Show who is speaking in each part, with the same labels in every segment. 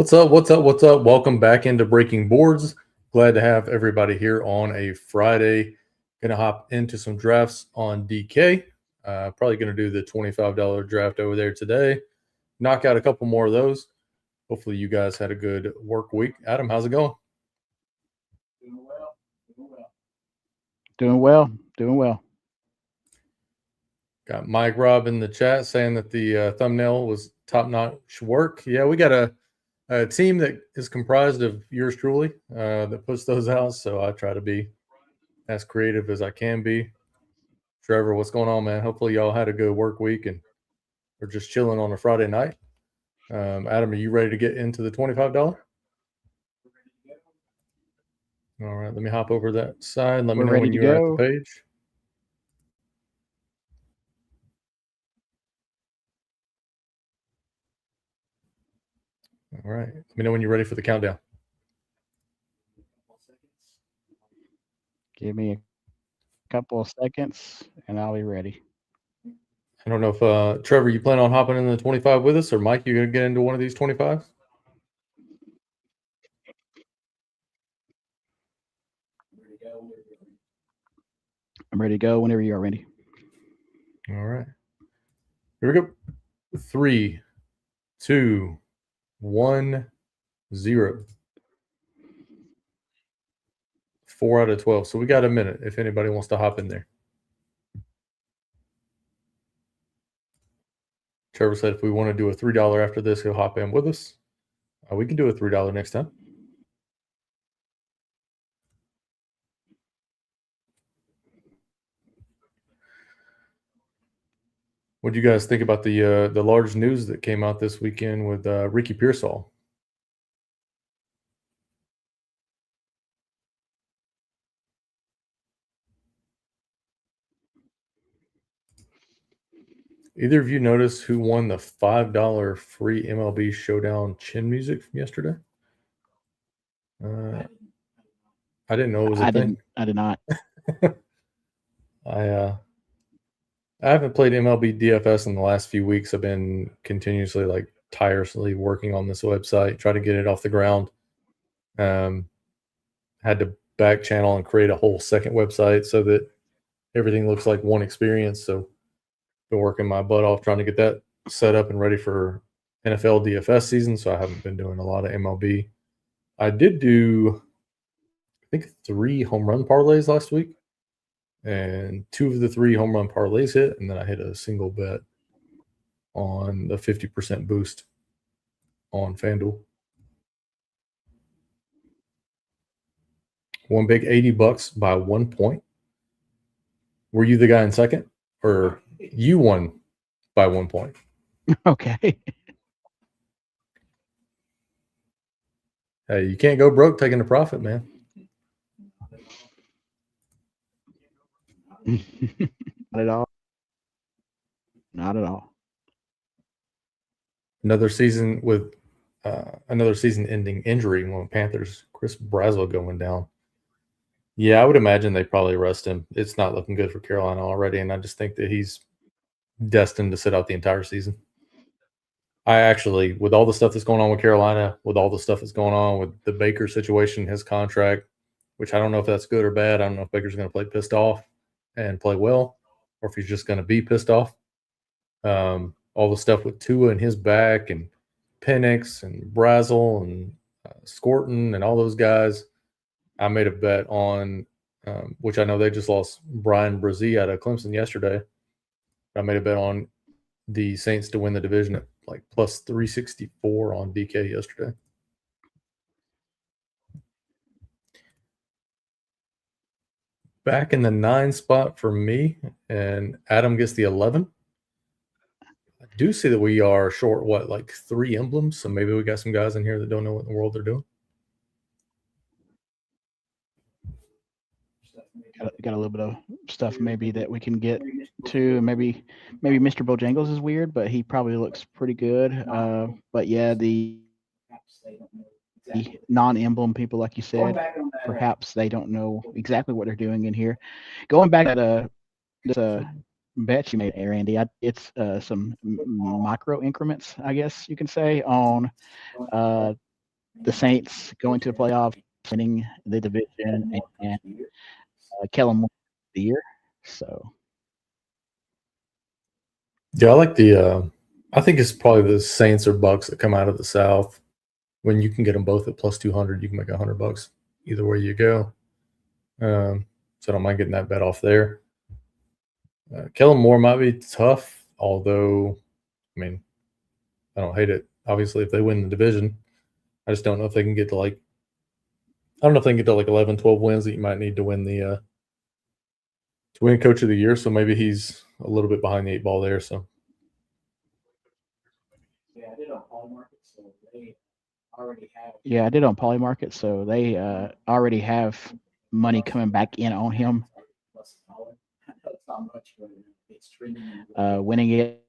Speaker 1: What's up? What's up? What's up? Welcome back into Breaking Boards. Glad to have everybody here on a Friday. Gonna hop into some drafts on DK. Probably gonna do the $25 draft over there today. Knock out a couple more of those. Hopefully, you guys had a good work week. Adam, how's it going?
Speaker 2: Doing well.
Speaker 1: Got Mike Robb in the chat saying that the thumbnail was top-notch work. Yeah, we got a team that is comprised of yours truly that puts those out. So I try to be as creative as I can be. Trevor, what's going on, man? Hopefully y'all had a good work week and we're just chilling on a Friday night. Adam, are you ready to get into the $25? All right, let me hop over that side. Let me know when you're at the page. All right, let me know when you're ready for the countdown.
Speaker 2: Give me a couple of seconds and I'll be ready.
Speaker 1: I don't know if Trevor, you plan on hopping in the 25 with us, or Mike, you gonna get into one of these 25s?
Speaker 2: I'm ready to go whenever you are ready.
Speaker 1: All right. Here we go. 3, 2, 1, 0. 4 out of 12. So we got a minute if anybody wants to hop in there. Trevor said if we want to do a $3 after this, he'll hop in with us. We can do a $3 next time. What do you guys think about the large news that came out this weekend with Ricky Pearsall? Either of you notice who won the $5 free MLB Showdown chin music from yesterday? I didn't know it was a thing.
Speaker 2: I did not.
Speaker 1: I haven't played MLB DFS in the last few weeks. I've been continuously, tirelessly working on this website, try to get it off the ground. Had to back channel and create a whole second website so that everything looks like one experience. So been working my butt off trying to get that set up and ready for NFL DFS season. So I haven't been doing a lot of MLB. I did do, I think, 3 home run parlays last week. And 2 of the 3 home run parlays hit, and then I hit a single bet on the 50% boost on FanDuel. One big $80 by 1 point. Were you the guy in second, or you won by 1 point?
Speaker 2: Okay.
Speaker 1: Hey, you can't go broke taking a profit, man.
Speaker 2: Not at all. Not at all.
Speaker 1: Another season with another season-ending injury on Panthers. Chris Braswell going down. Yeah, I would imagine they probably rest him. It's not looking good for Carolina already, and I just think that he's destined to sit out the entire season. I actually, with all the stuff that's going on with Carolina, with all the stuff that's going on with the Baker situation, his contract, which I don't know if that's good or bad. I don't know if Baker's going to play pissed off and play well, or if he's just going to be pissed off. All the stuff with Tua and his back, and Penix and Brazel and Scorton and all those guys. I made a bet on, which I know they just lost Brian Brzee out of Clemson yesterday. I made a bet on the Saints to win the division at plus 364 on DK yesterday. Back in the 9 spot for me, and Adam gets the 11. I do see that we are short, 3 emblems? So maybe we got some guys in here that don't know what in the world they're doing.
Speaker 2: Got a little bit of stuff maybe that we can get to. Maybe Mr. Bojangles is weird, but he probably looks pretty good. But yeah, the non-emblem people, like you said, perhaps they don't know exactly what they're doing in here. Going back to this bet you made, Randy, it's some micro increments, I guess you can say, on the Saints going to the playoffs, winning the division, and Kellen Moore of the year. So
Speaker 1: Yeah, I like the. I think it's probably the Saints or Bucks that come out of the South. When you can get them both at plus 200, you can make $100 either way you go. So I don't mind getting that bet off there. Kellen Moore might be tough, although, I mean, I don't hate it. Obviously, if they win the division, I just don't know if they can get to I don't know if they can get to 11, 12 wins that you might need to win to win Coach of the Year. So maybe he's a little bit behind the 8 ball there. So
Speaker 2: yeah, I did on Polymarket, so they already have money coming back in on him. Winning it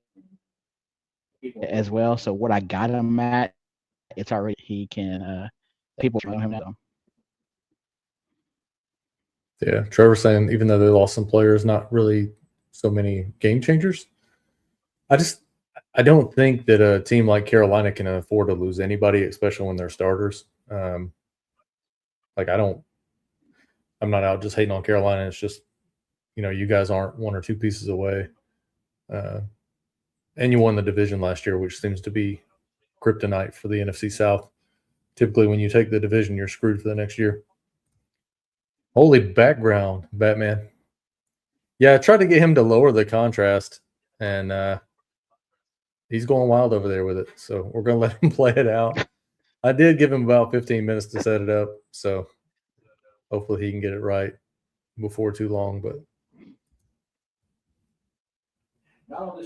Speaker 2: as well. So what I got him at, it's already he can people know him now.
Speaker 1: yeah, Trevor saying even though they lost some players, not really so many game changers. I don't think that a team like Carolina can afford to lose anybody, especially when they're starters. I'm not out just hating on Carolina. It's just, you guys aren't 1 or 2 pieces away. And you won the division last year, which seems to be kryptonite for the NFC South. Typically, when you take the division, you're screwed for the next year. Holy background, Batman. Yeah, I tried to get him to lower the contrast, and he's going wild over there with it. So we're going to let him play it out. I did give him about 15 minutes to set it up, so hopefully he can get it right before too long. But
Speaker 2: not on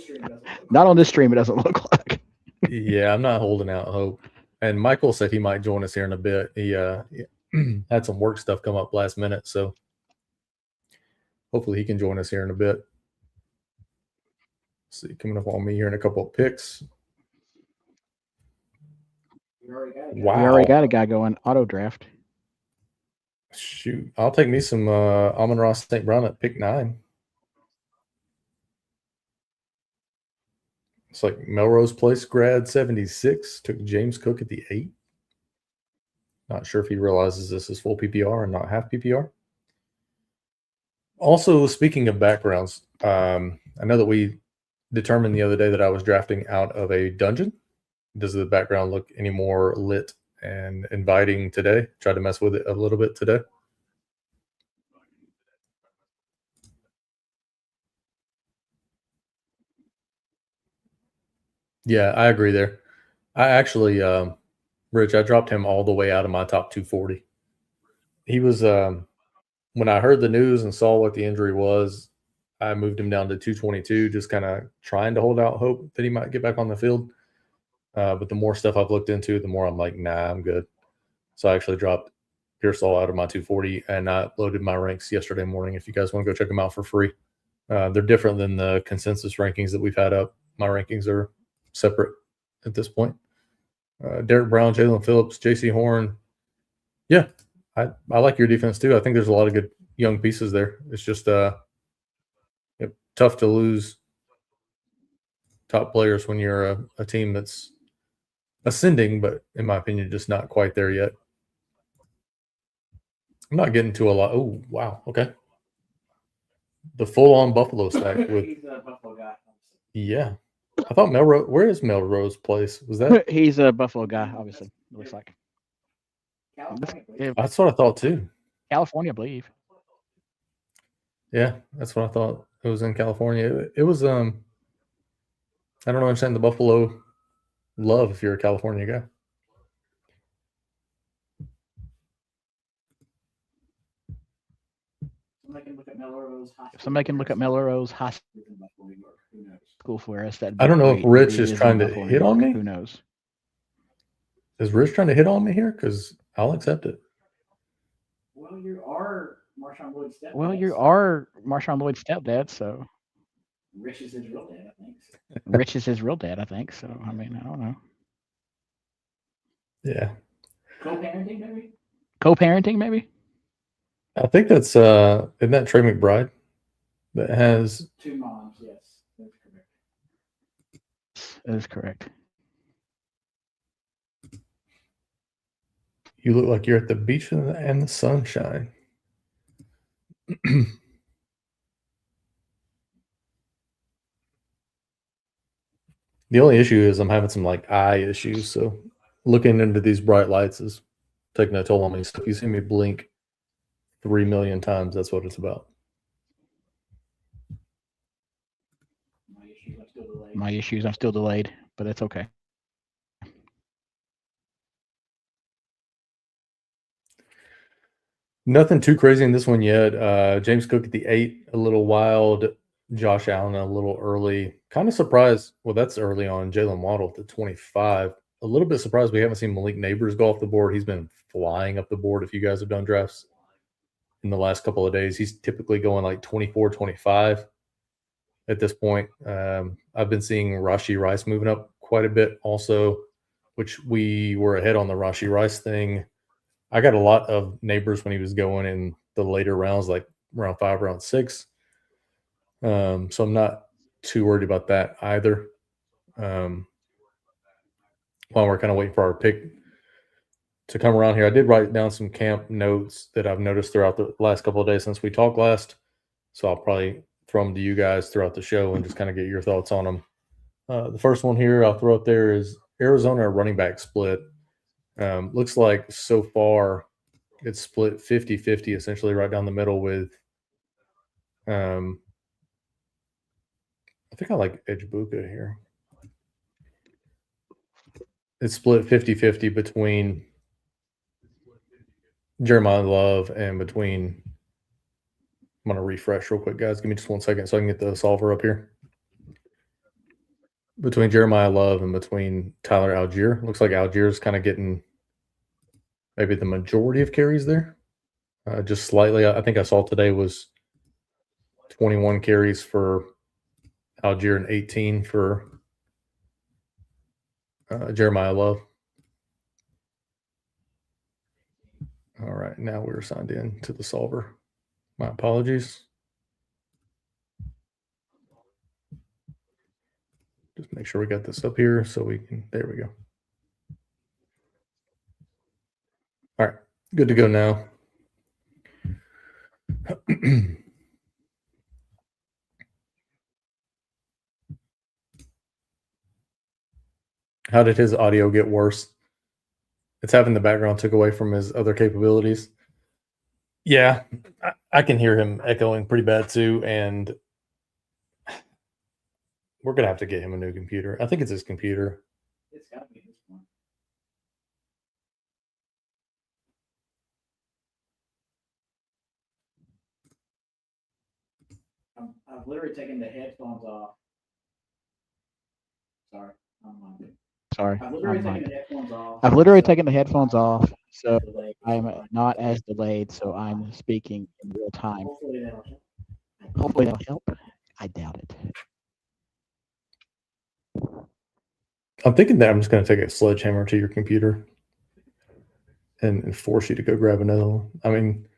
Speaker 2: this stream, it doesn't look like.
Speaker 1: Yeah, I'm not holding out hope. And Michael said he might join us here in a bit. He had some work stuff come up last minute, so hopefully he can join us here in a bit. Let's see, coming up on me here in a couple of picks.
Speaker 2: Wow. We already got a guy going auto draft.
Speaker 1: Shoot. I'll take me some Amon-Ra St. Brown at pick 9. It's like Melrose Place grad 76 took James Cook at the 8. Not sure if he realizes this is full PPR and not half PPR. Also, speaking of backgrounds, I know that we determined the other day that I was drafting out of a dungeon. Does the background look any more lit and inviting today? Tried to mess with it a little bit today. Yeah, I agree there. I actually, Rich, I dropped him all the way out of my top 240. He was, when I heard the news and saw what the injury was, I moved him down to 222, just kind of trying to hold out hope that he might get back on the field. But the more stuff I've looked into, the more I'm like, nah, I'm good. So I actually dropped Pearsall out of my 240, and I loaded my ranks yesterday morning. If you guys want to go check them out for free, they're different than the consensus rankings that we've had up. My rankings are separate at this point. Derek Brown, Jalen Phillips, J.C. Horn. Yeah, I like your defense too. I think there's a lot of good young pieces there. It's just tough to lose top players when you're a team that's ascending, but in my opinion, just not quite there yet. I'm not getting to a lot. Oh, wow. Okay. The full-on Buffalo stack with. He's a Buffalo guy. Yeah. I thought Melrose. Where is Melrose Place? Was that?
Speaker 2: He's a Buffalo guy, obviously. It looks like.
Speaker 1: That's what I thought too.
Speaker 2: California, I believe.
Speaker 1: Yeah, that's what I thought. It was in California. It was. I don't understand the Buffalo love if you're a California guy.
Speaker 2: Somebody can look at Melrose High School for us.
Speaker 1: I don't know if Rich is trying to hit on me.
Speaker 2: Who knows?
Speaker 1: Is Rich trying to hit on me here? Because I'll accept it.
Speaker 2: Well, you are Marshawn Lloyd's stepdad, so. Rich is his real dad, I think. So, I mean, I don't know.
Speaker 1: Yeah.
Speaker 2: Co-parenting, maybe?
Speaker 1: I think that's isn't that Trey McBride that has
Speaker 2: 2 moms? Yes, that's correct. That is correct.
Speaker 1: You look like you're at the beach and the sunshine. The only issue is I'm having some like eye issues, so looking into these bright lights is taking a toll on me. So if you see me blink 3 million times, that's what it's about.
Speaker 2: My issues, I'm still delayed, but that's okay.
Speaker 1: Nothing too crazy in this one yet. James Cook at the 8, a little wild. Josh Allen a little early. Kind of surprised. Well, that's early on. Jalen Waddle at the 25. A little bit surprised we haven't seen Malik Neighbors go off the board. He's been flying up the board. If you guys have done drafts in the last couple of days, he's typically going like 24, 25 at this point. I've been seeing Rashee Rice moving up quite a bit also, which we were ahead on the Rashee Rice thing. I got a lot of Neighbors when he was going in the later rounds, like round 5, round 6. So I'm not too worried about that either. While we're kind of waiting for our pick to come around here, I did write down some camp notes that I've noticed throughout the last couple of days since we talked last. So I'll probably throw them to you guys throughout the show and just kind of get your thoughts on them. The first one here I'll throw up there is Arizona running back split. Looks like so far it's split 50-50, essentially right down the middle with I think I like Edgebuka here. It's split 50-50 between Jeremiah Love and between – I'm going to refresh real quick, guys. Give me just 1 second so I can get the solver up here. Between Jeremiah Love and between Tyler Algier. Looks like Algier's kind of getting maybe the majority of carries there. Just slightly. I think I saw today was 21 carries for Algier and 18 for Jeremiah Love. All right, now we're signed in to the solver. My apologies. Just make sure we got this up here so we can – there we go. All right, good to go now. How did his audio get worse? It's having the background took away from his other capabilities. Yeah, I can hear him echoing pretty bad too, and we're going to have to get him a new computer. I think it's his computer.
Speaker 2: It's got to be this one. I've literally taken the headphones off. Sorry, I've literally taken the headphones off, so I'm not as delayed. So I'm speaking in real time. Hopefully that'll help. I doubt it.
Speaker 1: I'm thinking that I'm just going to take a sledgehammer to your computer and force you to go grab another one. I mean,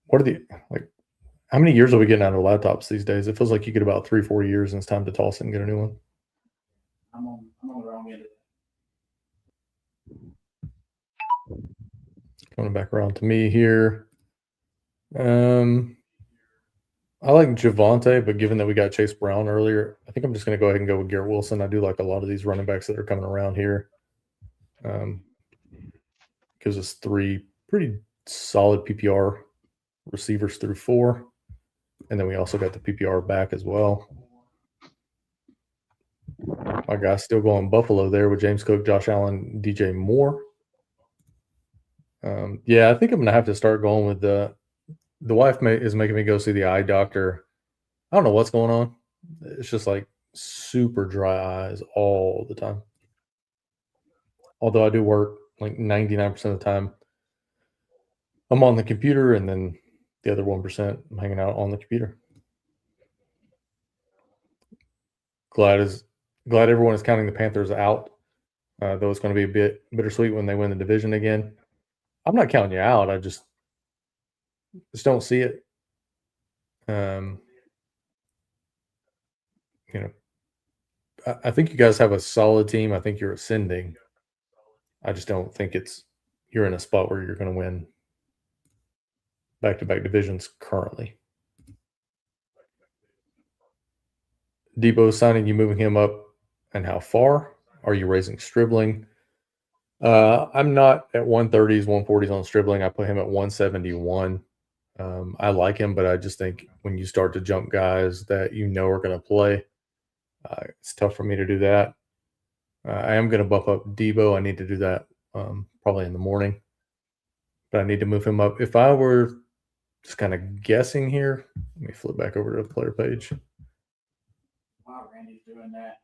Speaker 1: what are the like? How many years are we getting out of laptops these days? It feels like you get about 3-4 years, and it's time to toss it and get a new one. I'm on the wrong end of it. Coming back around to me here. I like Javonte, but given that we got Chase Brown earlier, I think I'm just going to go ahead and go with Garrett Wilson. I do like a lot of these running backs that are coming around here. Gives us 3 pretty solid PPR receivers through 4. And then we also got the PPR back as well. My guy's still going Buffalo there with James Cook, Josh Allen, DJ Moore. Yeah, I think I'm going to have to start going with the wife is making me go see the eye doctor. I don't know what's going on. It's just like super dry eyes all the time. Although I do work like 99% of the time. I'm on the computer, and then the other 1% I'm hanging out on the computer. Glad everyone is counting the Panthers out, though it's going to be a bit bittersweet when they win the division again. I'm not counting you out. I just don't see it. I think you guys have a solid team. I think you're ascending. I just don't think it's you're in a spot where you're going to win back-to-back divisions currently. Debo signing, you moving him up, and how far? Are you raising Stribling? I'm not at 130s, 140s on Stribling. I put him at 171. I like him, but I just think when you start to jump guys that you know are going to play, it's tough for me to do that. I am going to bump up Debo. I need to do that probably in the morning, but I need to move him up. If I were just kind of guessing here, let me flip back over to the player page.
Speaker 2: Wow, Randy's doing that.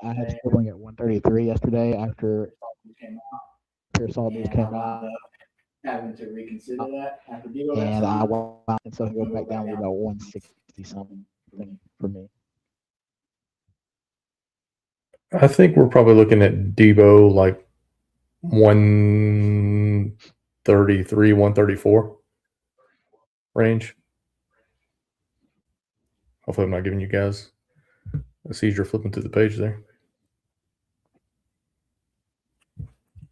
Speaker 2: I had Stribling at 133 yesterday after saw news came out.
Speaker 3: Having to reconsider that after Debo got
Speaker 2: And I
Speaker 3: signed.
Speaker 2: went and so he goes back down to about 160 something for me.
Speaker 1: I think we're probably looking at Debo like 133, 134 range. Hopefully, I'm not giving you guys a seizure flipping through the page there.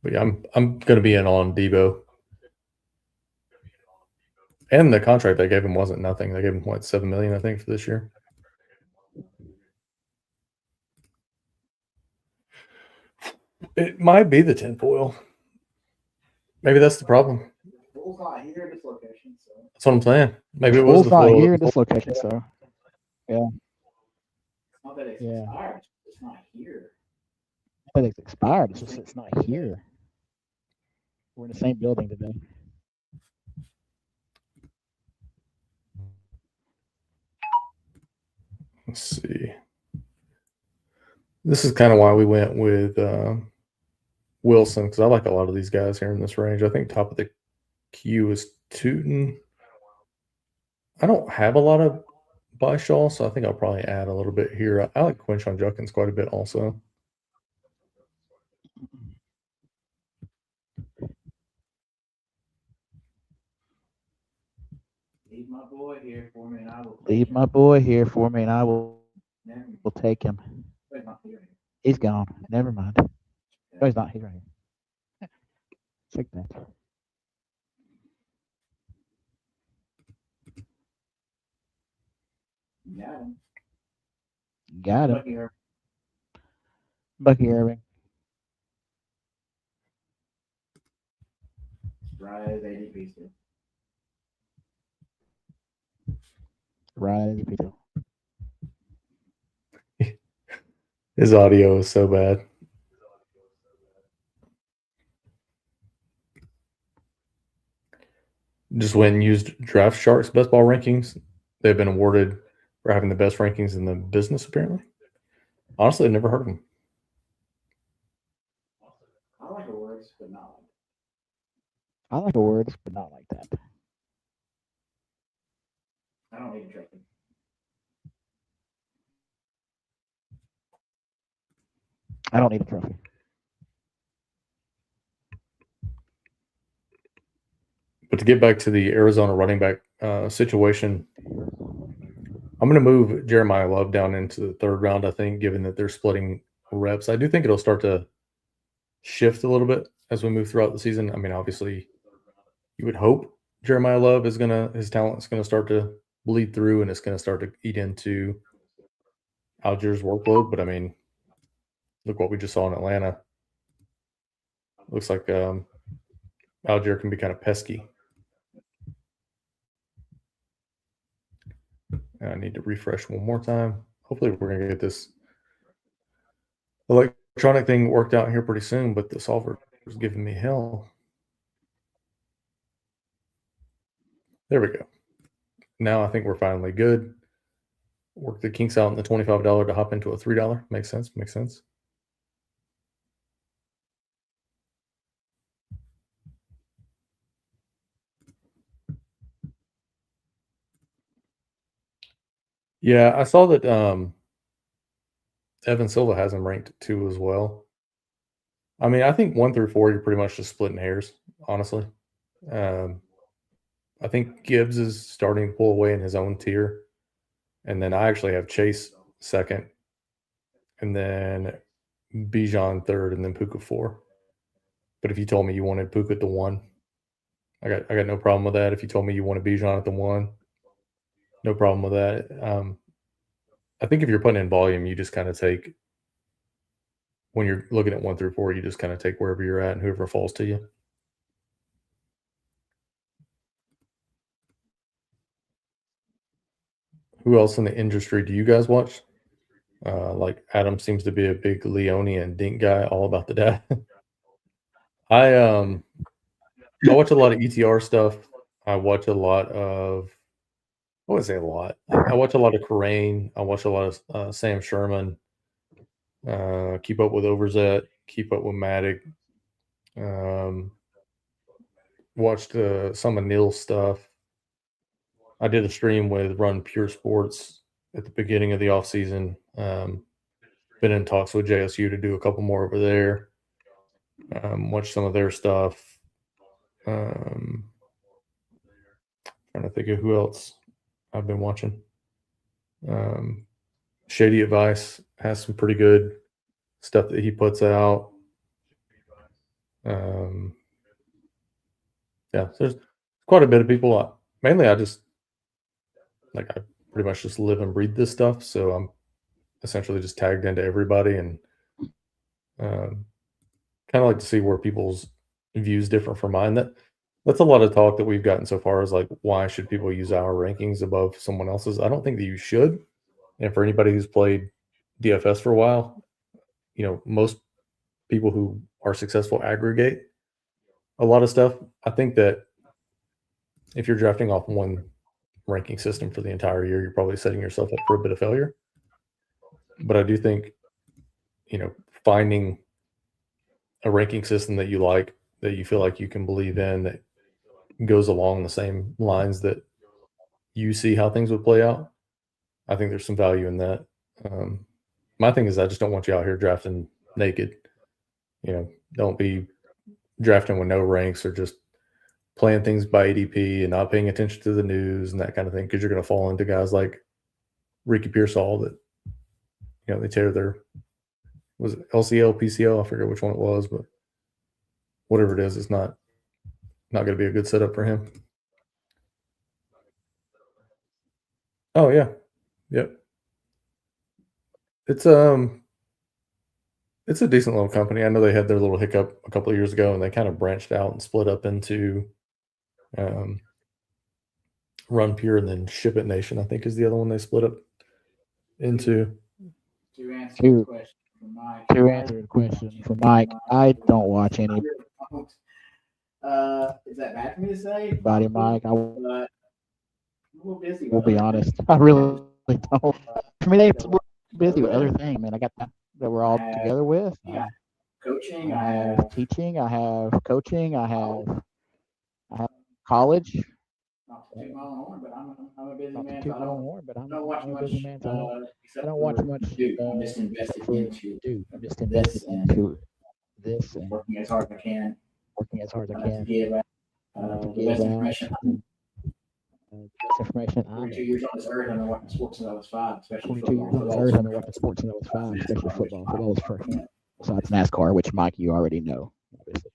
Speaker 1: But yeah, I'm going to be in on Debo. And the contract they gave him wasn't nothing. They gave him what, $7 million, I think, for this year. It might be the tinfoil. Maybe that's the problem.
Speaker 3: Bull's not here at this location, so
Speaker 1: That's what I'm saying. Maybe it was
Speaker 2: Bull's
Speaker 1: the
Speaker 2: not
Speaker 1: foil.
Speaker 2: here at this location, so
Speaker 3: it's not that it's
Speaker 2: Yeah.
Speaker 3: expired. It's not here.
Speaker 2: I think it's expired. It's just it's not here. We're in the same building today.
Speaker 1: Let's see. This is kind of why we went with Wilson, because I like a lot of these guys here in this range. I think top of the queue is Tootin. I don't have a lot of Byshaw, so I think I'll probably add a little bit here. I like Quinshon Judkins quite a bit also.
Speaker 3: Leave my boy here for me, and I will.
Speaker 2: Leave my boy here for me, and I will take him.
Speaker 3: He's not here.
Speaker 2: He's gone. Never mind. No, he's not. He's right here. Check that.
Speaker 3: Got him.
Speaker 2: Got him.
Speaker 3: Bucky Irving.
Speaker 2: Bucky Irving.
Speaker 3: Rise ADP still.
Speaker 2: Right.
Speaker 1: His audio is so bad. Just went and used Draft Shark's best ball rankings. They've been awarded for having the best rankings in the business, apparently. Honestly, I've never heard of them.
Speaker 3: I like awards, but not like
Speaker 2: I like awards, but not like that.
Speaker 3: I don't need a trophy.
Speaker 2: I don't need a trophy.
Speaker 1: But to get back to the Arizona running back situation, I'm going to move Jeremiah Love down into the third round, I think, given that they're splitting reps. I do think it'll start to shift a little bit as we move throughout the season. I mean, obviously, you would hope Jeremiah Love his talent is going to start to bleed through and it's going to start to eat into Algier's workload. But I mean, look what we just saw in Atlanta. Looks like Algier can be kind of pesky. I need to refresh one more time. Hopefully we're going to get this electronic thing worked out here pretty soon, but the solver is giving me hell. There we go. Now I think we're finally good. Work the kinks out in the $25 to hop into a $3. Makes sense. Makes sense. Yeah, I saw that Evan Silva has him ranked 2 as well. I mean, I think 1 through 4, you're pretty much just splitting hairs, honestly. I think Gibbs is starting to pull away in his own tier. And then I actually have Chase second. And then Bijan third, and then Puka 4. But if you told me you wanted Puka at the 1, I got no problem with that. If you told me you wanted Bijan at the 1, no problem with that. I think if you're putting in volume, you just kind of take, when you're looking at 1 through 4, you just kind of take wherever you're at and whoever falls to you. Who else in the industry do you guys watch? Like Adam seems to be a big Leone and Dink guy, all about the data. I watch a lot of ETR stuff. I watch a lot of, I wouldn't say a lot. I watch a lot of Corain. I watch a lot of Sam Sherman. Keep up with Overzet. Keep up with Matic. Watched some of Neil's stuff. I did a stream with Run Pure Sports at the beginning of the off season. Been in talks with JSU to do a couple more over there. Watch some of their stuff. Trying to think of who else I've been watching. Shady Advice has some pretty good stuff that he puts out. Yeah, there's quite a bit of people. Mainly, I pretty much just live and breathe this stuff, so I'm essentially just tagged into everybody, and kind of like to see where people's views differ from mine. That's a lot of talk that we've gotten so far, is like, why should people use our rankings above someone else's? I don't think that you should. And for anybody who's played DFS for a while, most people who are successful aggregate a lot of stuff. I think that if you're drafting off one ranking system for the entire year, you're probably setting yourself up for a bit of failure. But I do think, finding a ranking system that you like, that you feel like you can believe in, that goes along the same lines that you see how things would play out, I think there's some value in that. My thing is, I just don't want you out here drafting naked. Don't be drafting with no ranks, or just playing things by ADP and not paying attention to the news and that kind of thing, because you're going to fall into guys like Ricky Pearsall that, they tear their, was it LCL, PCL? I forget which one it was, but whatever it is, it's not going to be a good setup for him. Oh yeah, yep. It's a decent little company. I know they had their little hiccup a couple of years ago, and they kind of branched out and split up into Run Pure, and then Ship It Nation, I think, is the other one they split up into.
Speaker 3: To answer the question from Mike,
Speaker 2: I don't watch any.
Speaker 3: Is that bad for me to say?
Speaker 2: Body, Mike. I
Speaker 3: I'm a little busy.
Speaker 2: will be honest. I really don't. For me, they're busy with other things. Man, I got that we're all together with.
Speaker 3: Coaching.
Speaker 2: I have teaching. I have coaching. I have college.
Speaker 3: Not to toot my own horn, but I'm a busy
Speaker 2: Not to
Speaker 3: man.
Speaker 2: toot
Speaker 3: So
Speaker 2: my own horn, but I'm
Speaker 3: watch
Speaker 2: a
Speaker 3: much.
Speaker 2: busy man. So
Speaker 3: Except
Speaker 2: I don't watch much.
Speaker 3: I'm just invested into
Speaker 2: I'm just invested into this and
Speaker 3: working as hard as I can.
Speaker 2: To
Speaker 3: Give
Speaker 2: give
Speaker 3: the best information.
Speaker 2: best information. I'm
Speaker 3: 22 years on this earth, I've been watching sports since I was 5, especially
Speaker 2: 22 years on this earth. I've been watching sports since I was 5, especially football. Football was first. Besides NASCAR, which Mike, you already know. Obviously.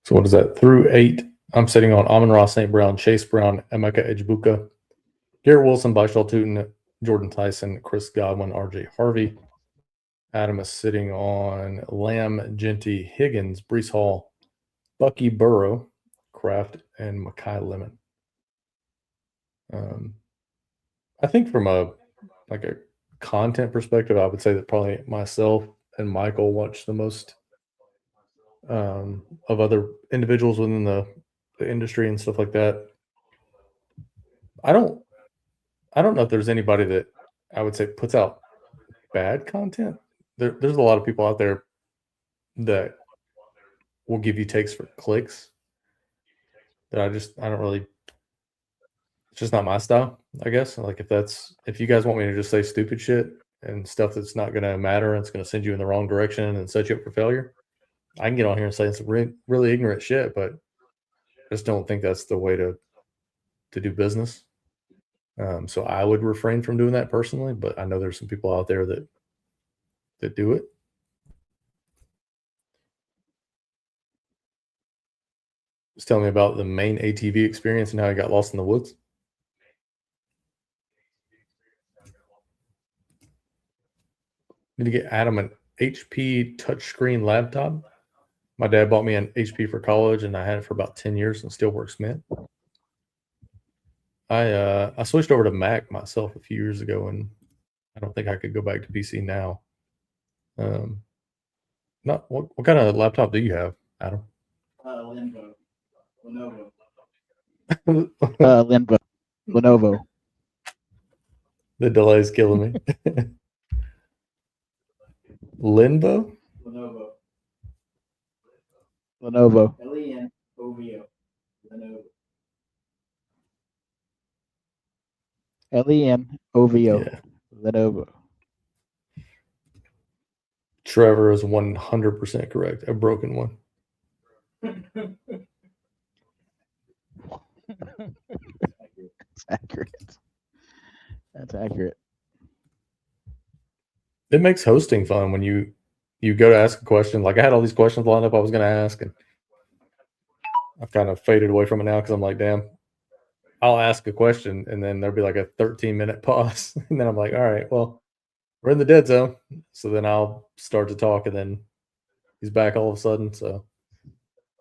Speaker 1: So what is that? Through 8, I'm sitting on Amon-Ra St. Brown, Chase Brown, Emeka Ejbuka, Garrett Wilson, Byshal Tootin, Jordan Tyson, Chris Godwin, RJ Harvey. Adam is sitting on Lamb, Genty, Higgins, Brees Hall, Bucky Burrow, Kraft, and Makai Lemon. I think from a content perspective, I would say that probably myself and Michael watch the most of other individuals within the industry and stuff like that. I don't know if there's anybody that I would say puts out bad content. There's a lot of people out there that will give you takes for clicks that I don't really, it's just not my style, I guess. Like if you guys want me to just say stupid shit and stuff that's not going to matter and it's going to send you in the wrong direction and set you up for failure, I can get on here and say some really ignorant shit, but I just don't think that's the way to do business. So I would refrain from doing that personally, but I know there's some people out there that do it. Just tell me about the main ATV experience and how I got lost in the woods. Need to get Adam an HP touchscreen laptop. My dad bought me an HP for college, and I had it for about 10 years and still works mint. I switched over to Mac myself a few years ago, and I don't think I could go back to PC now. Not what kind of laptop do you have, Adam?
Speaker 3: Lenovo.
Speaker 2: Lenovo.
Speaker 1: The delay is killing me. Lenovo?
Speaker 2: Lenovo.
Speaker 3: Lenovo. Lenovo.
Speaker 2: Lenovo.
Speaker 1: Yeah.
Speaker 2: Lenovo.
Speaker 1: Trevor is 100% correct. A broken one.
Speaker 2: That's accurate. That's accurate.
Speaker 1: It makes hosting fun when you go to ask a question. Like I had all these questions lined up I was going to ask, and I've kind of faded away from it now because I'm like, damn, I'll ask a question and then there'll be like a 13-minute pause. And then I'm like, all right, well, we're in the dead zone. So then I'll start to talk and then he's back all of a sudden. So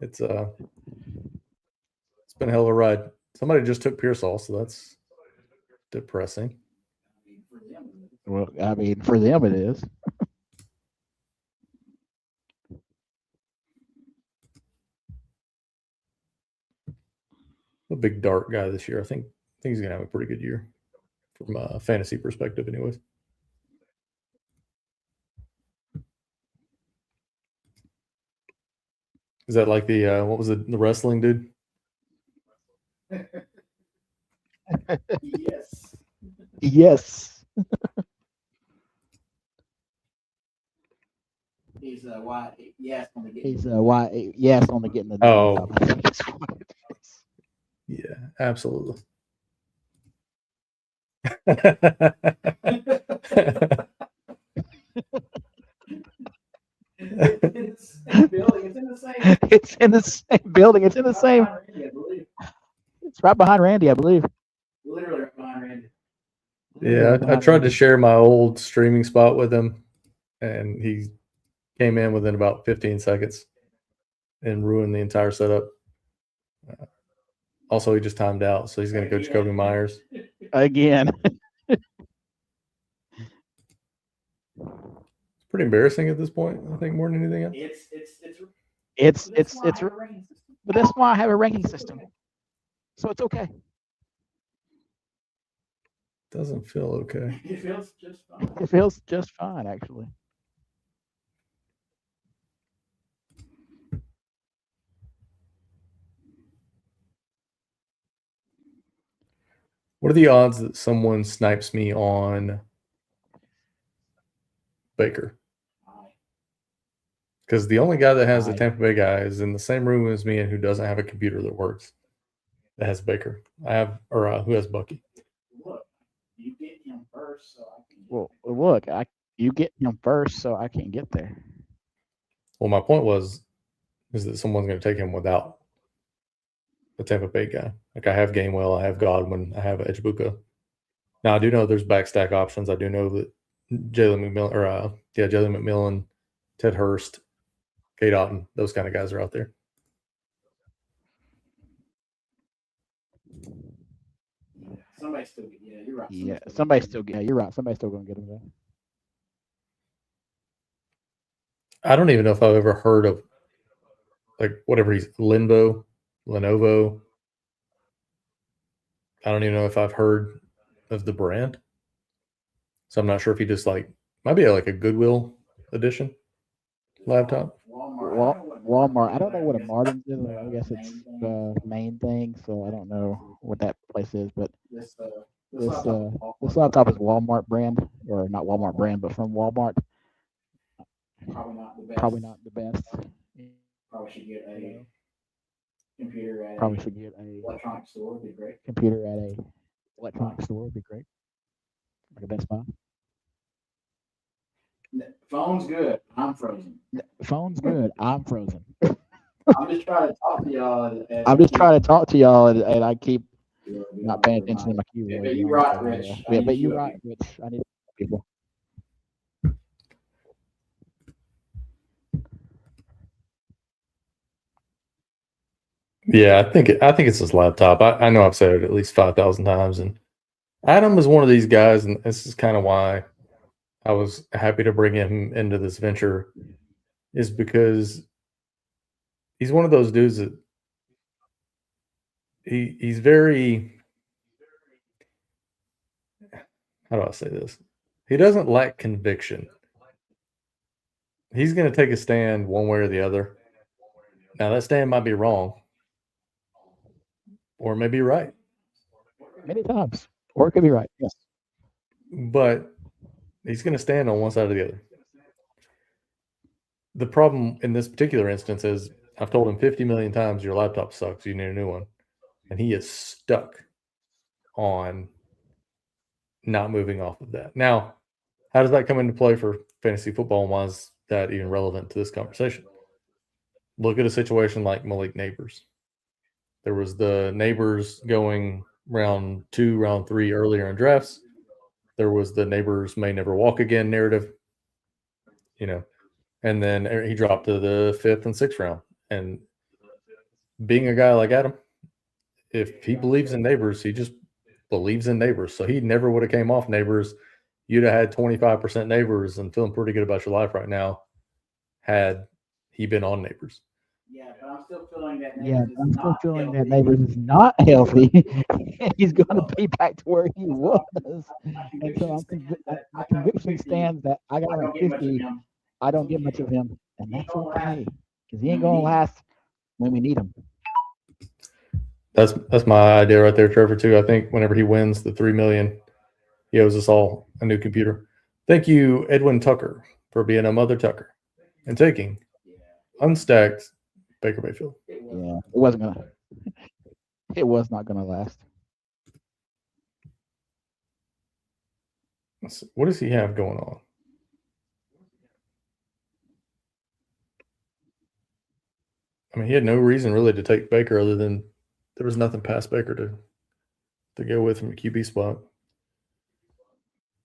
Speaker 1: it's been a hell of a ride. Somebody just took Pearsall, so that's depressing.
Speaker 2: Well, I mean, for them it is.
Speaker 1: A big dart guy this year. I think he's gonna have a pretty good year from a fantasy perspective, anyways. Is that like the what was it, the wrestling dude?
Speaker 3: Yes.
Speaker 2: Yes.
Speaker 3: He's why? Yes, on the game.
Speaker 2: He's why? Yes, only getting the.
Speaker 1: Oh.
Speaker 2: I think that's what it is.
Speaker 1: Yeah, absolutely.
Speaker 3: It's in the building. It's in the same.
Speaker 2: It's in the same building. It's in the same. It's right behind Randy, I believe.
Speaker 3: Literally right behind Randy.
Speaker 1: Yeah, I tried to share my old streaming spot with him, and he came in within about 15 seconds and ruined the entire setup. Also, he just timed out, so he's going to coach Kobe Myers
Speaker 2: again.
Speaker 1: It's pretty embarrassing at this point. I think more than anything else.
Speaker 2: It's. But that's why I have a ranking system, so it's okay.
Speaker 1: Doesn't feel okay.
Speaker 3: It feels just fine.
Speaker 2: It feels just fine, actually.
Speaker 1: What are the odds that someone snipes me on Baker? Because the only guy that has the Tampa Bay guy is in the same room as me and who doesn't have a computer that works. That has Baker. I have, or who has Bucky.
Speaker 3: Look, you get him first, so I can.
Speaker 2: Well, look, you get him first, so I can't get there.
Speaker 1: Well, my point is that someone's going to take him without the Tampa Bay guy. Like I have Gainwell, I have Godwin, I have Edgebuka. Now I do know there's backstack options. I do know that Jalen McMillan, Ted Hurst, Kate Otten, those kind of guys are out there.
Speaker 3: Somebody's still, yeah, you're right.
Speaker 2: Yeah, somebody's still, yeah, you're right. Somebody's still going to get him there.
Speaker 1: I don't even know if I've ever heard of, like, whatever he's, Lenovo. I don't even know if I've heard of the brand. So I'm not sure if he just might be like a Goodwill edition laptop.
Speaker 2: Walmart. I don't know what a Martin's is. I guess it's the main thing, so I don't know what that place is. But this laptop is Walmart brand. or not Walmart brand, but from Walmart.
Speaker 3: Probably not the best.
Speaker 2: Probably should get a
Speaker 3: Computer at
Speaker 2: probably
Speaker 3: a
Speaker 2: should get a
Speaker 3: electronic store would be great.
Speaker 2: computer at a electronic store would be great. Like a Best Buy.
Speaker 3: Phone's good. I'm frozen.
Speaker 2: Phone's good. I'm frozen.
Speaker 3: I'm just trying to talk to y'all.
Speaker 2: I'm just trying to talk to y'all, and I keep not paying attention to my keyboard.
Speaker 3: But you're right, Rich.
Speaker 2: Yeah, but you're right, Rich. I need people.
Speaker 1: Yeah, I think it's his laptop. I know I've said it at least 5,000 times, and Adam is one of these guys, and this is kind of why I was happy to bring him into this venture, is because he's one of those dudes that he's very, how do I say this? He doesn't lack conviction. He's going to take a stand one way or the other. Now that stand might be wrong, or maybe right.
Speaker 2: Many times, or it could be right. Yes,
Speaker 1: But he's going to stand on one side or the other. The problem in this particular instance is I've told him 50 million times your laptop sucks, you need a new one. And he is stuck on not moving off of that. Now, how does that come into play for fantasy football, and why is that even relevant to this conversation? Look at a situation like Malik Neighbors. There was the Neighbors going round 2, round 3 earlier in drafts. There was the Neighbors may never walk again narrative, and then he dropped to the 5th and 6th round. And being a guy like Adam, if he believes in Neighbors, he just believes in Neighbors. So he never would have came off Neighbors. You'd have had 25% Neighbors and feeling pretty good about your life right now had he been on Neighbors.
Speaker 3: Yeah, but I'm still feeling that.
Speaker 2: I'm still feeling that Neighbors is not healthy. He's going to be back to where he was. And so my conviction stands that I got him at 50. I don't get much of him, and that's okay, because he ain't going to last when we need him.
Speaker 1: That's my idea right there, Trevor, too. I think whenever he wins the $3 million, he owes us all a new computer. Thank you, Edwin Tucker, for being a Mother Tucker and taking unstacked Baker Mayfield.
Speaker 2: Yeah, it was not gonna last.
Speaker 1: What does he have going on? I mean, he had no reason really to take Baker other than there was nothing past Baker to go with from a QB spot.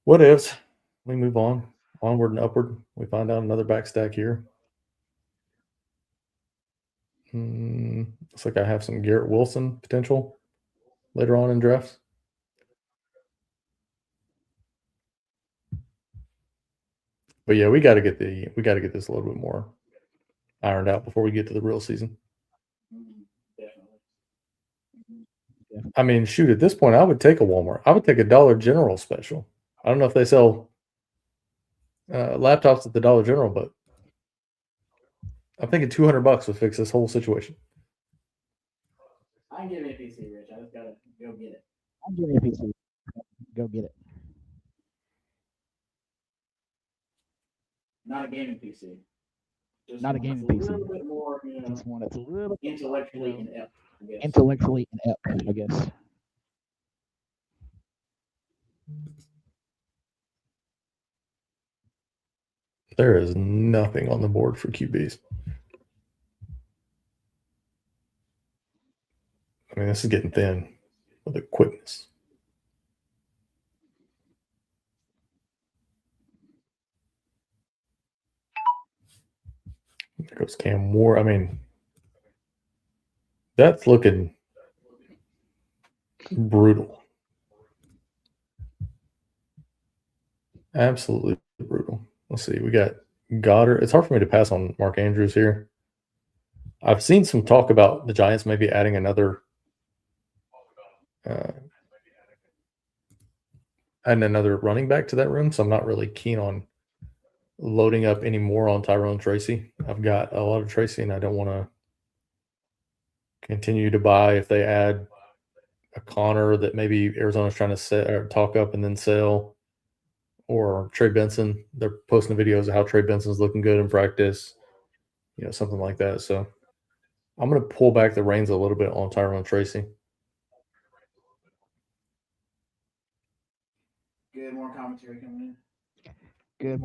Speaker 1: What ifs? We move on, onward and upward. We find out another backstack here. Looks like I have some Garrett Wilson potential later on in drafts. But yeah, we got to get this a little bit more ironed out before we get to the real season. I mean, shoot, at this point, I would take a Walmart. I would take a Dollar General special. I don't know if they sell laptops at the Dollar General, but I'm thinking $200 would fix this whole situation.
Speaker 3: I can give you a PC, Rich. I just gotta go get it.
Speaker 2: I'm giving you a PC. Go get it.
Speaker 3: Not a gaming PC. Just
Speaker 2: Not a gaming PC.
Speaker 3: A little bit more,
Speaker 2: Just want it a little
Speaker 3: intellectually inept.
Speaker 2: intellectually inept, I guess.
Speaker 1: There is nothing on the board for QBs. I mean, this is getting thin with the quickness. There goes Cam Moore. I mean, that's looking brutal. Absolutely brutal. Let's see. We got Goddard. It's hard for me to pass on Mark Andrews here. I've seen some talk about the Giants maybe adding another running back to that room, so I'm not really keen on loading up any more on Tyrone Tracy. I've got a lot of Tracy, and I don't want to continue to buy if they add a Connor that maybe Arizona's trying to talk up and then sell, or Trey Benson. They're posting videos of how Trey Benson's looking good in practice, something like that. So I'm going to pull back the reins a little bit on Tyrone Tracy.
Speaker 3: Good, more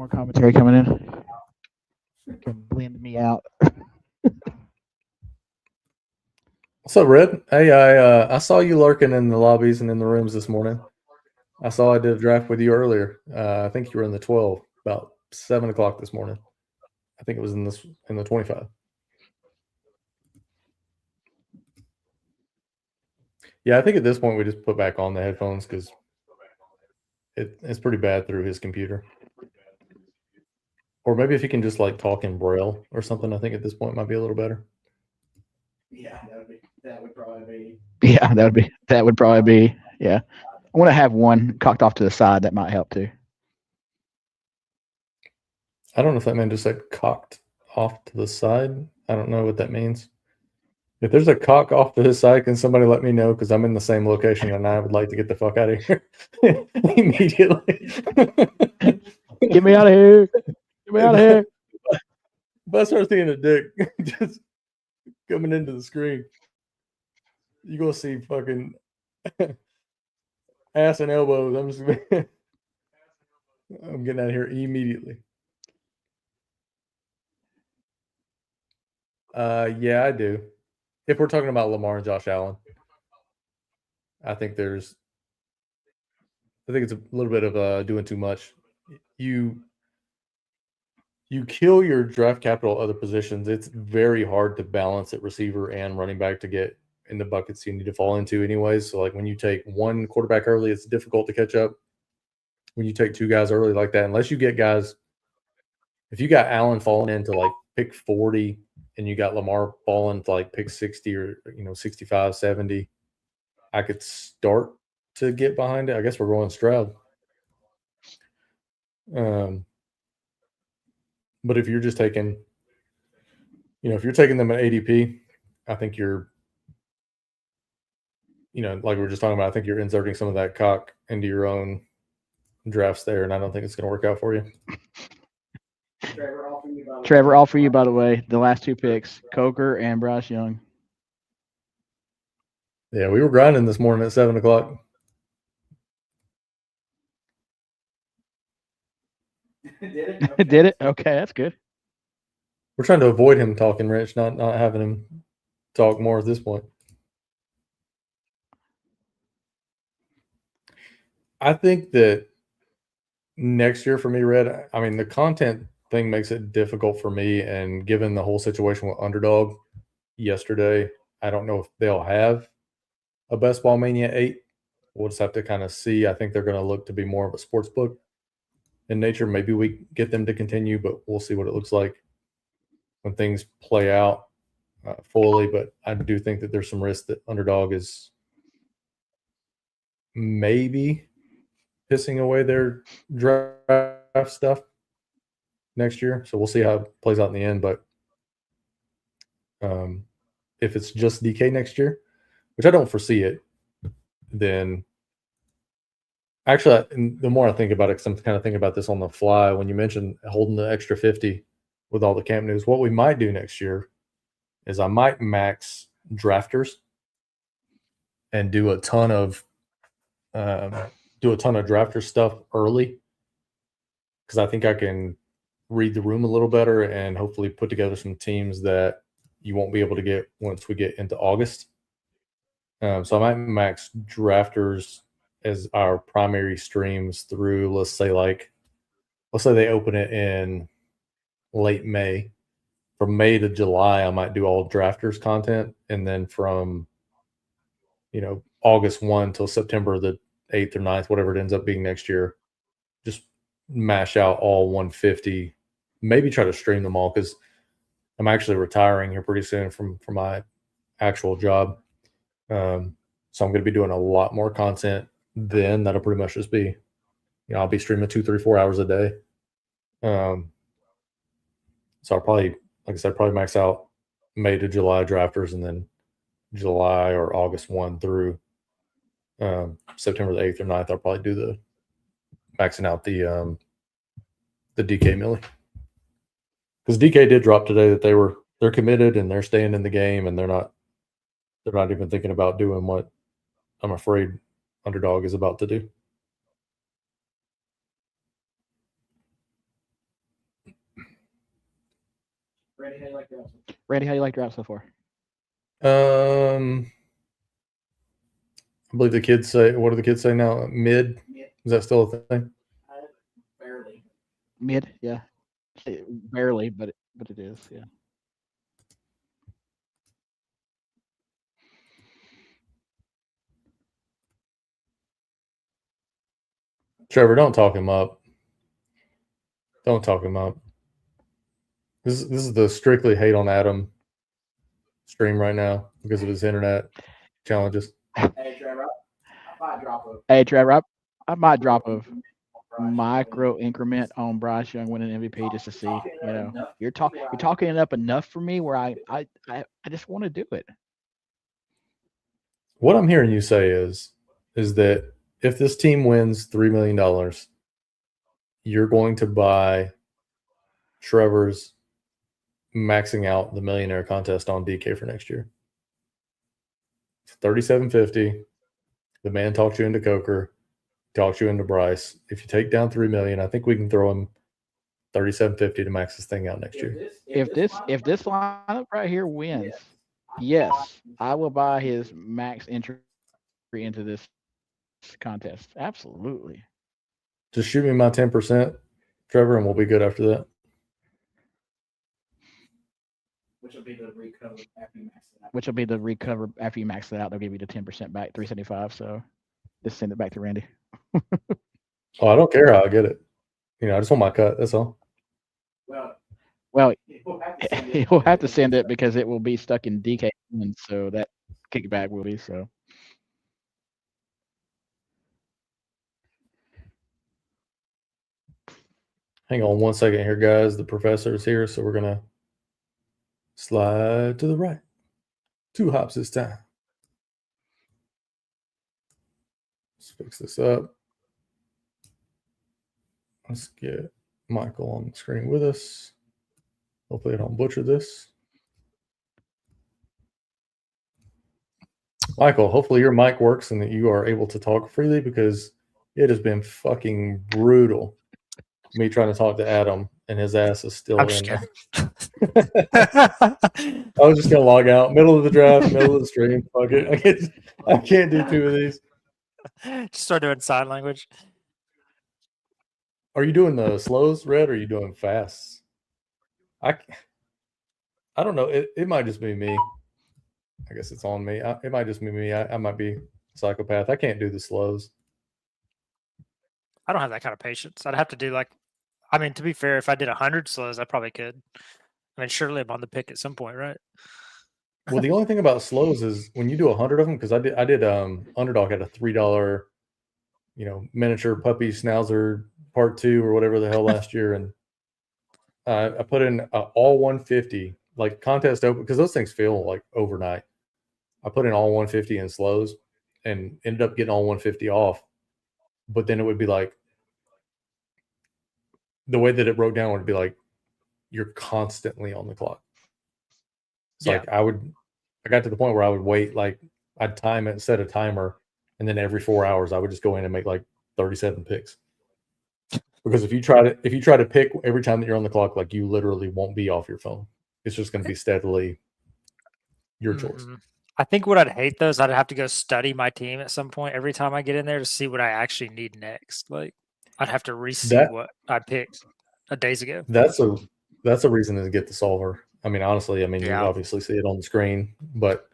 Speaker 3: commentary coming
Speaker 2: in. Can blend me out.
Speaker 1: What's up, Red? Hey, I saw you lurking in the lobbies and in the rooms this morning. I saw I did a draft with you earlier. I think you were in the 12, about 7 o'clock this morning. I think it was in the 25. Yeah, I think at this point we just put back on the headphones because it's pretty bad through his computer. Or maybe if he can just like talk in Braille or something, I think at this point might be a little better.
Speaker 3: Yeah, that would probably be.
Speaker 2: Yeah, that would probably be. Yeah, I want to have one cocked off to the side. That might help too.
Speaker 1: I don't know if that man just said cocked off to the side. I don't know what that means. If there's a cock off to his side, can somebody let me know? Because I'm in the same location and I would like to get the fuck out of here immediately.
Speaker 2: Get me out of here. Get me out of here.
Speaker 1: If I start seeing a dick just coming into the screen, you're going to see fucking ass and elbows. I'm getting out of here immediately. Yeah, I do. If we're talking about Lamar and Josh Allen, I think it's a little bit of doing too much. You kill your draft capital other positions. It's very hard to balance at receiver and running back to get in the buckets you need to fall into anyways. So like when you take one quarterback early, it's difficult to catch up. When you take two guys early like that, unless you get guys, if you got Allen falling into like pick 40 and you got Lamar falling to like pick 60 or 65, 70, I could start to get behind it. I guess we're going Stroud. But if you're just taking, if you're taking them at ADP, I think you're, like we were just talking about, I think you're inserting some of that cock into your own drafts there, and I don't think it's going to work out for you.
Speaker 2: Trevor, all for you, by the way. The last two picks, Coker and Bryce Young.
Speaker 1: Yeah, we were grinding this morning at 7 o'clock.
Speaker 3: Did it? Okay.
Speaker 2: Did it? Okay, that's good.
Speaker 1: We're trying to avoid him talking, Rich, not having him talk more at this point. I think that next year for me, Red, I mean, the content thing makes it difficult for me. And given the whole situation with Underdog yesterday, I don't know if they'll have a Best Ball Mania 8. We'll just have to kind of see. I think they're going to look to be more of a sports book in nature. Maybe we get them to continue, but we'll see what it looks like when things play out fully. But I do think that there's some risk that Underdog is maybe pissing away their draft stuff next year. So we'll see how it plays out in the end. But if it's just DK next year, which I don't foresee it, then actually, the more I think about it, because I'm kind of thinking about this on the fly, when you mentioned holding the extra 50 with all the camp news, what we might do next year is I might max drafters and do a ton of drafter stuff early, because I think I can read the room a little better and hopefully put together some teams that you won't be able to get once we get into August. So I might max drafters as our primary streams through, let's say they open it in late May. From May to July, I might do all drafters content. And then from, August 1 till September the 8th or 9th, whatever it ends up being next year, just mash out all 150, maybe try to stream them all, because I'm actually retiring here pretty soon from my actual job. So I'm going to be doing a lot more content then. That'll pretty much just be, I'll be streaming 2, 3, 4 hours a day. So I'll probably, like I said, max out May to July drafters, and then July or August 1 through September the 8th or 9th, I'll probably do maxing out the DK Millie. Because DK did drop today that they're committed and they're staying in the game and they're not even thinking about doing what I'm afraid Underdog is about to do.
Speaker 3: Randy, how you like that?
Speaker 2: Randy, how you like draft so far?
Speaker 1: I believe the kids say. What do the kids say now? Mid. Is that still a thing?
Speaker 3: Barely.
Speaker 2: Mid, yeah. Barely, but it is, yeah.
Speaker 1: Trevor, don't talk him up. Don't talk him up. This is the strictly hate on Adam stream right now because of his internet challenges.
Speaker 3: Hey, Trevor,
Speaker 2: I might drop a micro increment on Bryce Young winning MVP just to see. You're talking it up enough for me where I just want to do it.
Speaker 1: What I'm hearing you say is that if this team wins $3 million, you're going to buy Trevor's maxing out the millionaire contest on DK for next year. It's $37.50. The man talked you into Coker, talked you into Bryce. If you take down $3 million, I think we can throw him $37.50 to max this thing out next year.
Speaker 2: If this lineup right here wins, yes, I will buy his max entry into this contest. Absolutely.
Speaker 1: Just shoot me my 10%, Trevor, and we'll be good after that.
Speaker 3: Which will be the recover after you max it out.
Speaker 2: Which will be the recover after you max it out. They'll give you the 10% back, $375. So just send it back to Randy.
Speaker 1: Oh, I don't care how I get it. I just want my cut. That's all.
Speaker 2: Well, he'll have to send it because it will be stuck in DK, and so that kickback will be so.
Speaker 1: Hang on one second here, guys. The professor is here, so we're going to slide to the right. 2 hops this time. Let's fix this up. Let's get Michael on the screen with us. Hopefully I don't butcher this. Michael, hopefully your mic works and that you are able to talk freely because it has been fucking brutal. Me trying to talk to Adam and his ass is still in there. I was just gonna log out, middle of the draft, middle of the stream. Fuck it. I can't do 2 of these.
Speaker 4: Just start doing sign language.
Speaker 1: Are you doing the slows, Red, or are you doing fasts? I don't know. It might just be me. I guess it's on me. It might just be me. I might be a psychopath. I can't do the slows.
Speaker 4: I don't have that kind of patience. I'd have to do to be fair, if I did 100 slows, I probably could. Surely I'm on the pick at some point, right?
Speaker 1: Well, the only thing about slows is when you do 100 of them, because I did Underdog at a $3, miniature puppy schnauzer part 2 or whatever the hell last year, and I put in all 150 contest open because those things feel like overnight. I put in all 150 in slows and ended up getting all 150 off, but then it would be like the way that it broke down would be like you're constantly on the clock. It's like I got to the point where I would wait, I'd time it, set a timer, and then every 4 hours I would just go in and make 37 picks. Because if you try to pick every time that you're on the clock, you literally won't be off your phone. It's just going to be steadily your choice.
Speaker 4: I think what I'd hate though is I'd have to go study my team at some point every time I get in there to see what I actually need next. I'd have to re-see what I picked days ago.
Speaker 1: That's a reason to get the solver. Honestly, you obviously see it on the screen, but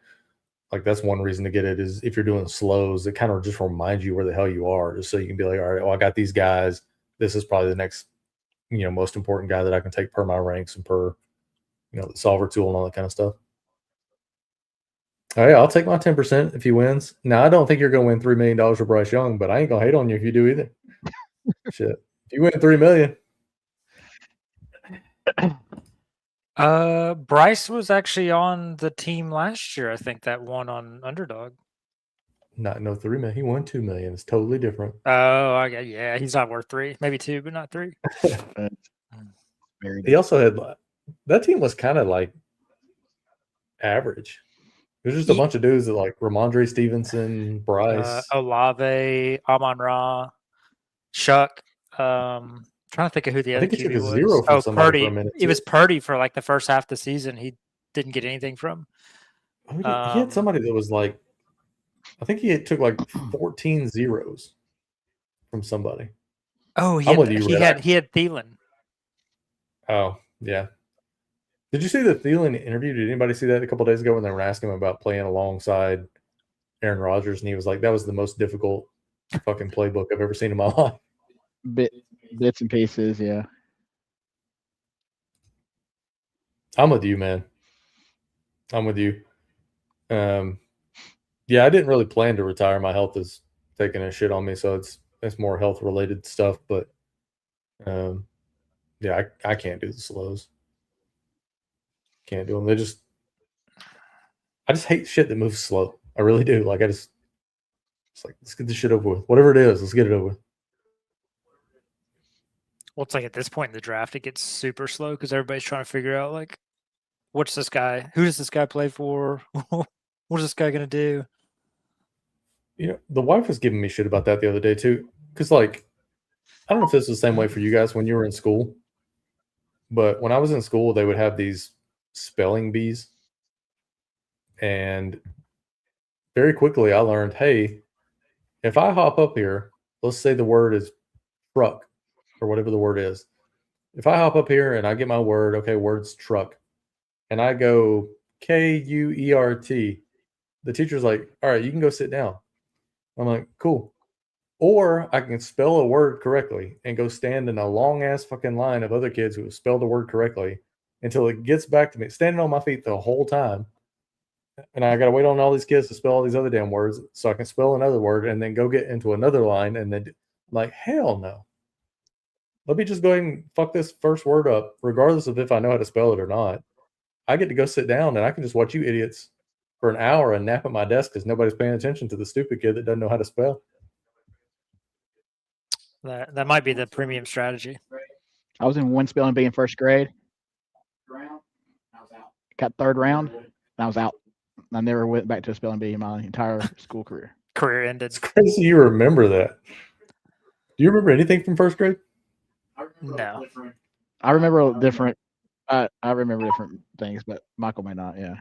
Speaker 1: that's one reason to get it is if you're doing slows, it kind of just reminds you where the hell you are, just so you can be like, all right, well, I got these guys. This is probably the next, most important guy that I can take per my ranks and per, the solver tool and all that kind of stuff. Oh, yeah, I'll take my 10% if he wins. Now, I don't think you're going to win $3 million for Bryce Young, but I ain't going to hate on you if you do either. Shit. If you win $3 million.
Speaker 4: Bryce was actually on the team last year. I think that won on Underdog.
Speaker 1: Not no 3 million. He won 2 million. It's totally different.
Speaker 4: Oh, I get. Yeah, he's not worth 3, maybe 2, but not 3.
Speaker 2: Very
Speaker 1: He also had that team was kind of like average. It was just a bunch of dudes that like Ramondre Stevenson, Bryce,
Speaker 4: Olave, Amon-Ra, Shuck. Trying to think of who the
Speaker 1: I
Speaker 4: other
Speaker 1: think he took
Speaker 4: QB
Speaker 1: a
Speaker 4: was.
Speaker 1: zero from somebody
Speaker 4: Purdy.
Speaker 1: for a minute.
Speaker 4: It was Purdy for like the first half of the season. He didn't get anything from.
Speaker 1: He had somebody that was like, I think he took like 14 zeros from somebody.
Speaker 4: Oh, he
Speaker 1: I'm
Speaker 4: had,
Speaker 1: with you,
Speaker 4: he
Speaker 1: Red.
Speaker 4: had Thielen.
Speaker 1: Oh, yeah. Did you see the Thielen interview? Did anybody see that a couple days ago when they were asking him about playing alongside Aaron Rodgers? And he was like, that was the most difficult fucking playbook I've ever seen in my life.
Speaker 2: Bits and pieces, yeah.
Speaker 1: I'm with you, man. I'm with you. Yeah, I didn't really plan to retire. My health is taking a shit on me, so it's more health related stuff. But yeah, I can't do the slows. Can't do them. I just hate shit that moves slow. I really do. Like it's like, let's get this shit over with. Whatever it is, let's get it over with.
Speaker 4: Well, it's like at this point in the draft, it gets super slow because everybody's trying to figure out like, what's this guy? Who does this guy play for? What is this guy gonna do?
Speaker 1: You know, the wife was giving me shit about that the other day too. Because like, I don't know if this was the same way for you guys when you were in school, but when I was in school, they would have these spelling bees. And very quickly I learned, hey, if I hop up here, let's say the word is truck or whatever the word is. If I hop up here and I get my word, okay, word's truck, and I go Kuert, the teacher's like, all right, you can go sit down. I'm like, cool. Or I can spell a word correctly and go stand in a long ass fucking line of other kids who have spelled the word correctly until it gets back to me, standing on my feet the whole time. And I got to wait on all these kids to spell all these other damn words so I can spell another word and then go get into another line. And then, like, hell no. Let me just go ahead and fuck this first word up, regardless of if I know how to spell it or not. I get to go sit down and I can just watch you idiots for an hour and nap at my desk because nobody's paying attention to the stupid kid that doesn't know how to spell.
Speaker 4: That might be the premium strategy.
Speaker 2: I was in one spelling bee in first grade. Got third round, and I was out. I never went back to a spelling bee in my entire school career.
Speaker 4: Career ended.
Speaker 1: It's crazy you remember that. Do you remember anything from first grade?
Speaker 4: No.
Speaker 2: I remember different. I remember different things, but Michael may not. Yeah.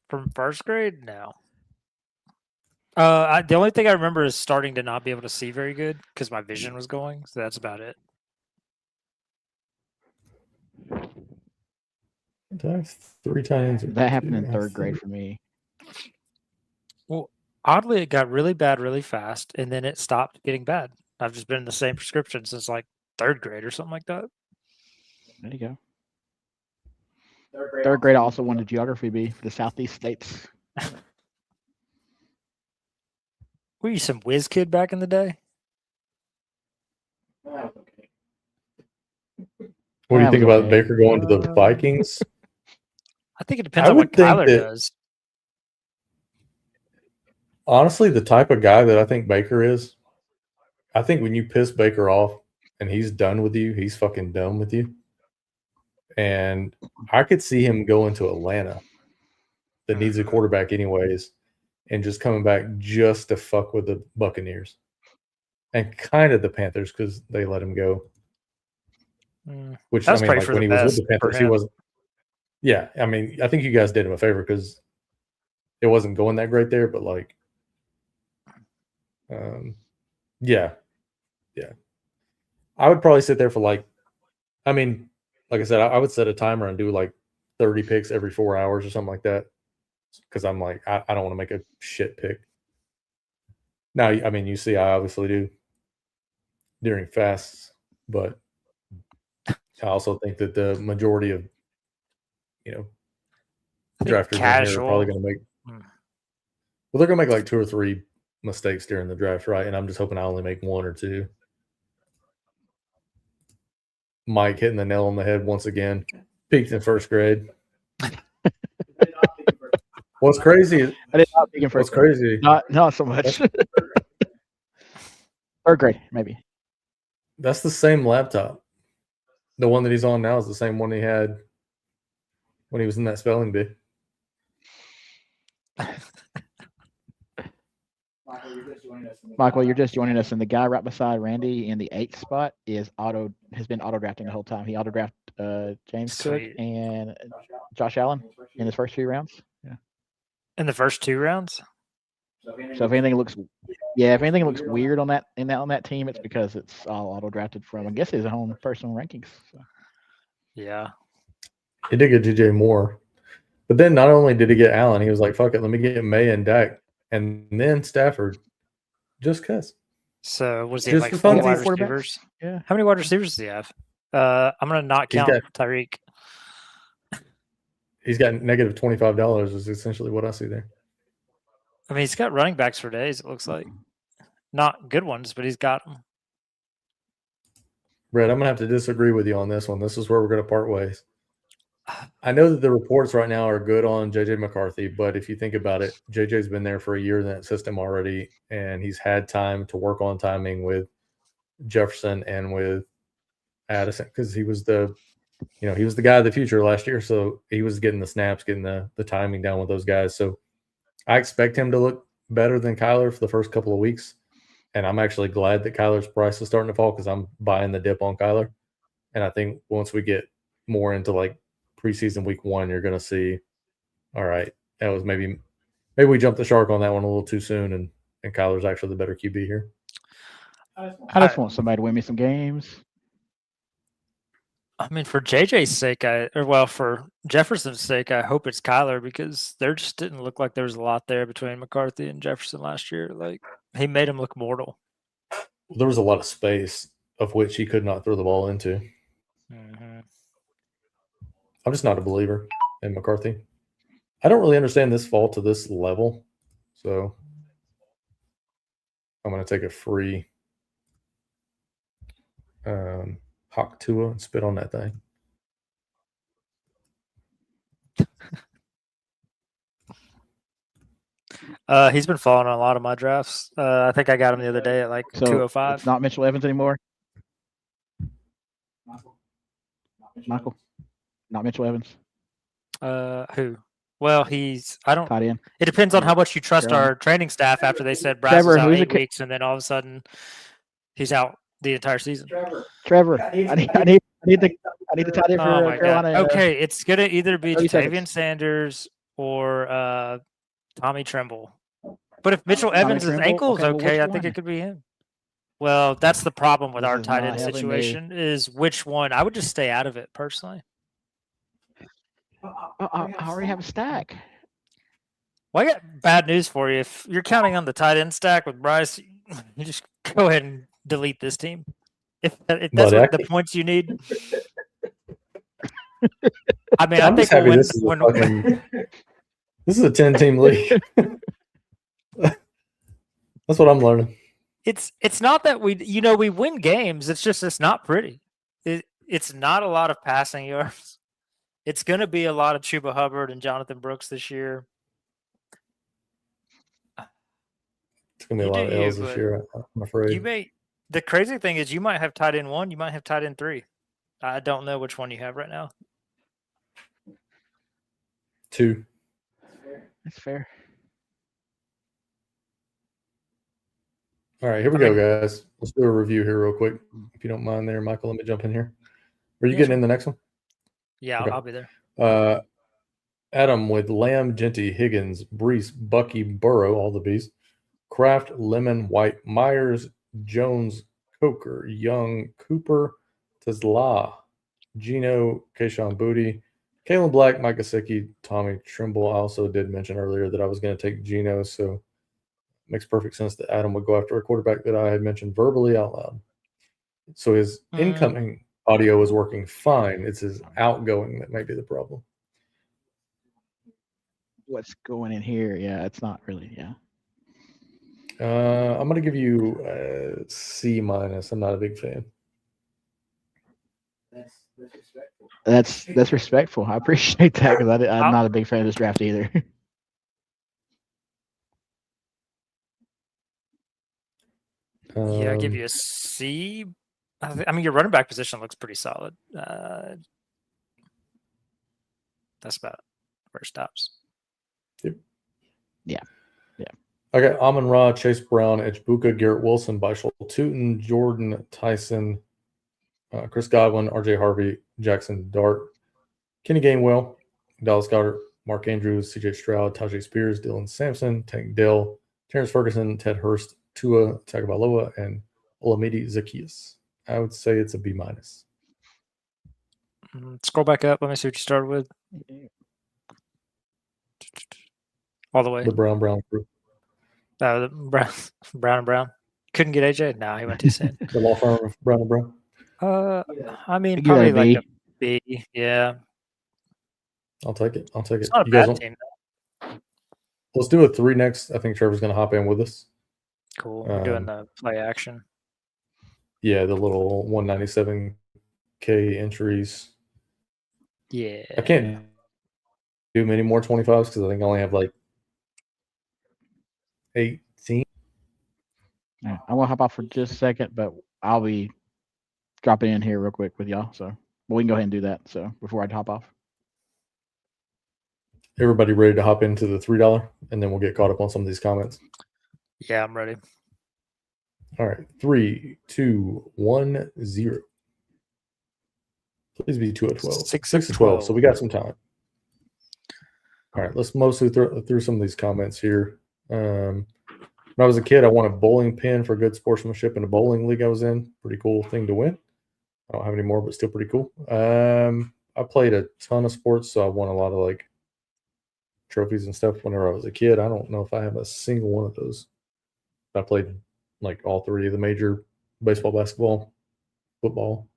Speaker 4: From first grade, no. The only thing I remember is starting to not be able to see very good because my vision was going. So that's about it.
Speaker 1: Three times.
Speaker 2: That happened in third grade for me.
Speaker 4: Well, oddly, it got really bad really fast, and then it stopped getting bad. I've just been in the same prescription since like third grade or something like that.
Speaker 2: There you go. Third grade, I also won the geography bee for the Southeast states.
Speaker 4: Were you some whiz kid back in the day?
Speaker 1: What do you think about Baker going to the Vikings?
Speaker 4: I think it depends on what Kyler does.
Speaker 1: Honestly, the type of guy that I think Baker is, I think when you piss Baker off and he's done with you, he's fucking done with you. And I could see him going to Atlanta that needs a quarterback anyways and just coming back just to fuck with the Buccaneers and kind of the Panthers because they let him go. Which, I mean, like when he was with the Panthers, he wasn't. Yeah, I mean, I think you guys did him a favor because it wasn't going that great there, but like, yeah. I would probably sit there for like, I mean, like I said, I would set a timer and do like 30 picks every 4 hours or something like that because I'm like, I don't want to make a shit pick. Now, I mean, you see, I obviously do during fasts, but I also think that the majority of, drafters in here are probably going to make, well, they're going to make like 2 or 3 mistakes during the draft, right? And I'm just hoping I only make 1 or 2. Mike hitting the nail on the head once again. Peaked in first grade. What's crazy?
Speaker 2: I did not pick him
Speaker 1: What's
Speaker 2: first grade.
Speaker 1: crazy?
Speaker 2: Not so much. Third grade, maybe.
Speaker 1: That's the same laptop. The one that he's on now is the same one he had when he was in that spelling bee.
Speaker 3: Michael,
Speaker 2: You're just joining us, and the guy right beside Randy in the 8th spot has been auto drafting the whole time. He auto drafted James Cook
Speaker 4: Sweet.
Speaker 2: and Josh Allen in his first 2 rounds. Yeah.
Speaker 4: In the first 2 rounds?
Speaker 2: So if anything looks weird on that team, it's because it's all auto drafted from, I guess, his own personal rankings. So.
Speaker 4: Yeah.
Speaker 1: He did get DJ Moore. But then not only did he get Allen, he was like, fuck it, let me get May and Dak. And then Stafford. Just because.
Speaker 4: So was he
Speaker 1: Just
Speaker 4: like
Speaker 1: for
Speaker 4: 4
Speaker 1: fun.
Speaker 4: wide
Speaker 2: Quarterbacks?
Speaker 4: receivers?
Speaker 2: Yeah.
Speaker 4: How many wide receivers does he have? I'm going to not count Tyreek.
Speaker 1: He's got negative $25 is essentially what I see there.
Speaker 4: I mean, he's got running backs for days, it looks like. Not good ones, but he's got them.
Speaker 1: Brett, I'm going to have to disagree with you on this one. This is where we're going to part ways. I know that the reports right now are good on J.J. McCarthy, but if you think about it, J.J.'s been there for a year in that system already, and he's had time to work on timing with Jefferson and with Addison because he was the guy of the future last year, so he was getting the snaps, getting the timing down with those guys. So I expect him to look better than Kyler for the first couple of weeks, and I'm actually glad that Kyler's price is starting to fall because I'm buying the dip on Kyler, and I think once we get more into like preseason week 1, you're going to see, all right, that was maybe we jumped the shark on that one a little too soon, and Kyler's actually the better QB here.
Speaker 2: I just want somebody to win me some games.
Speaker 4: I mean, for JJ's sake, for Jefferson's sake, I hope it's Kyler because there just didn't look like there was a lot there between McCarthy and Jefferson last year. Like, he made him look mortal.
Speaker 1: There was a lot of space of which he could not throw the ball into.
Speaker 4: Mm-hmm.
Speaker 1: I'm just not a believer in McCarthy. I don't really understand this fall to this level, so I'm going to take a free Hawk Tua and spit on that thing.
Speaker 4: He's been falling on a lot of my drafts. I think I got him the other day at like 205.
Speaker 2: It's not Mitchell Evans anymore. Michael, not Mitchell Evans.
Speaker 4: Who? Well,
Speaker 2: Tight end.
Speaker 4: It depends on how much you trust our training staff after they said Bryce was out 8 weeks and then all of a sudden he's out the entire season.
Speaker 2: Trevor, I need the tight end for Carolina.
Speaker 4: Okay, it's gonna either be Jatavian Sanders or Tommy Tremble. But if Mitchell Evans' ankle is okay, I think it could be him. Well, that's the problem with our tight end situation is which one. I would just stay out of it personally.
Speaker 2: I already have a stack.
Speaker 4: Well, I got bad news for you. If you're counting on the tight end stack with Bryce, you just go ahead and delete this team. If that's what the points you need. I mean, I think
Speaker 1: this is a 10-team league. That's what I'm learning.
Speaker 4: It's not that we win games. It's just it's not pretty. It's not a lot of passing yards. It's going to be a lot of Chuba Hubbard and Jonathan Brooks this year.
Speaker 1: It's going to be a lot of L's this year, I'm afraid.
Speaker 4: The crazy thing is you might have tight end 1, you might have tight end 3. I don't know which one you have right now.
Speaker 1: 2.
Speaker 2: That's fair.
Speaker 1: All right, here we go, guys. Let's do a review here real quick. If you don't mind there, Michael, let me jump in here. Are you getting in the next one?
Speaker 4: Yeah, okay. I'll be there.
Speaker 1: Adam with Lamb, Genty, Higgins, Brees, Bucky, Burrow, all the B's. Kraft, Lemon, White, Myers, Jones, Coker, Young, Cooper, Tesla, Gino, Kayshawn Booty, Kalen Black, Mike Gesicki, Tommy Trimble. I also did mention earlier that I was going to take Gino, so it makes perfect sense that Adam would go after a quarterback that I had mentioned verbally out loud. So his incoming audio is working fine. It's his outgoing that may be the problem.
Speaker 2: What's going in here? Yeah, it's not really. Yeah.
Speaker 1: I'm going to give you a C-. I'm not a big fan.
Speaker 2: That's respectful. I appreciate that because I'm not a big fan of this draft either.
Speaker 4: Yeah, I give you a C. I mean, your running back position looks pretty solid. That's about where it stops.
Speaker 1: Yep.
Speaker 2: Yeah.
Speaker 1: Okay, Amon-Ra, Chase Brown, Edgebuka, Garrett Wilson, Bishal Tootin, Jordan Tyson, Chris Godwin, RJ Harvey, Jackson Dart, Kenny Gainwell, Dallas Goedert, Mark Andrews, CJ Stroud, Tajay Spears, Dylan Sampson, Tank Dell, Terrence Ferguson, Ted Hurst, Tua Tagovailoa, and Olamide Zaccheaus. I would say it's a B-.
Speaker 4: Scroll back up. Let me see what you started with. All the way.
Speaker 1: The Brown crew.
Speaker 4: The Brown and Brown. Couldn't get AJ? No, he went too soon.
Speaker 1: The law firm of Brown and Brown.
Speaker 4: I mean,
Speaker 2: Give that
Speaker 4: probably
Speaker 2: a
Speaker 4: like a B. Yeah.
Speaker 1: I'll take it.
Speaker 4: It's not a bad team.
Speaker 1: Let's do a 3 next. I think Trevor's going to hop in with us.
Speaker 4: Cool. We're doing the play action.
Speaker 1: Yeah, the little 197K entries.
Speaker 4: Yeah.
Speaker 1: I can't do many more 25s because I think I only have like 18.
Speaker 2: Yeah, I want to hop off for just a second, but I'll be dropping in here real quick with y'all. So we can go ahead and do that. So before I hop off.
Speaker 1: Everybody ready to hop into the $3, and then we'll get caught up on some of these comments.
Speaker 4: Yeah, I'm ready.
Speaker 1: All right, 3, 2, 1, 0. Please be 2 of 12.
Speaker 4: 6
Speaker 1: of 12. So we got some time. All right, let's mostly through some of these comments here. When I was a kid, I won a bowling pin for good sportsmanship in a bowling league I was in. Pretty cool thing to win. I don't have any more, but still pretty cool. I played a ton of sports, so I won a lot of like trophies and stuff whenever I was a kid. I don't know if I have a single one of those. I played like all 3 of the major: baseball, basketball, football.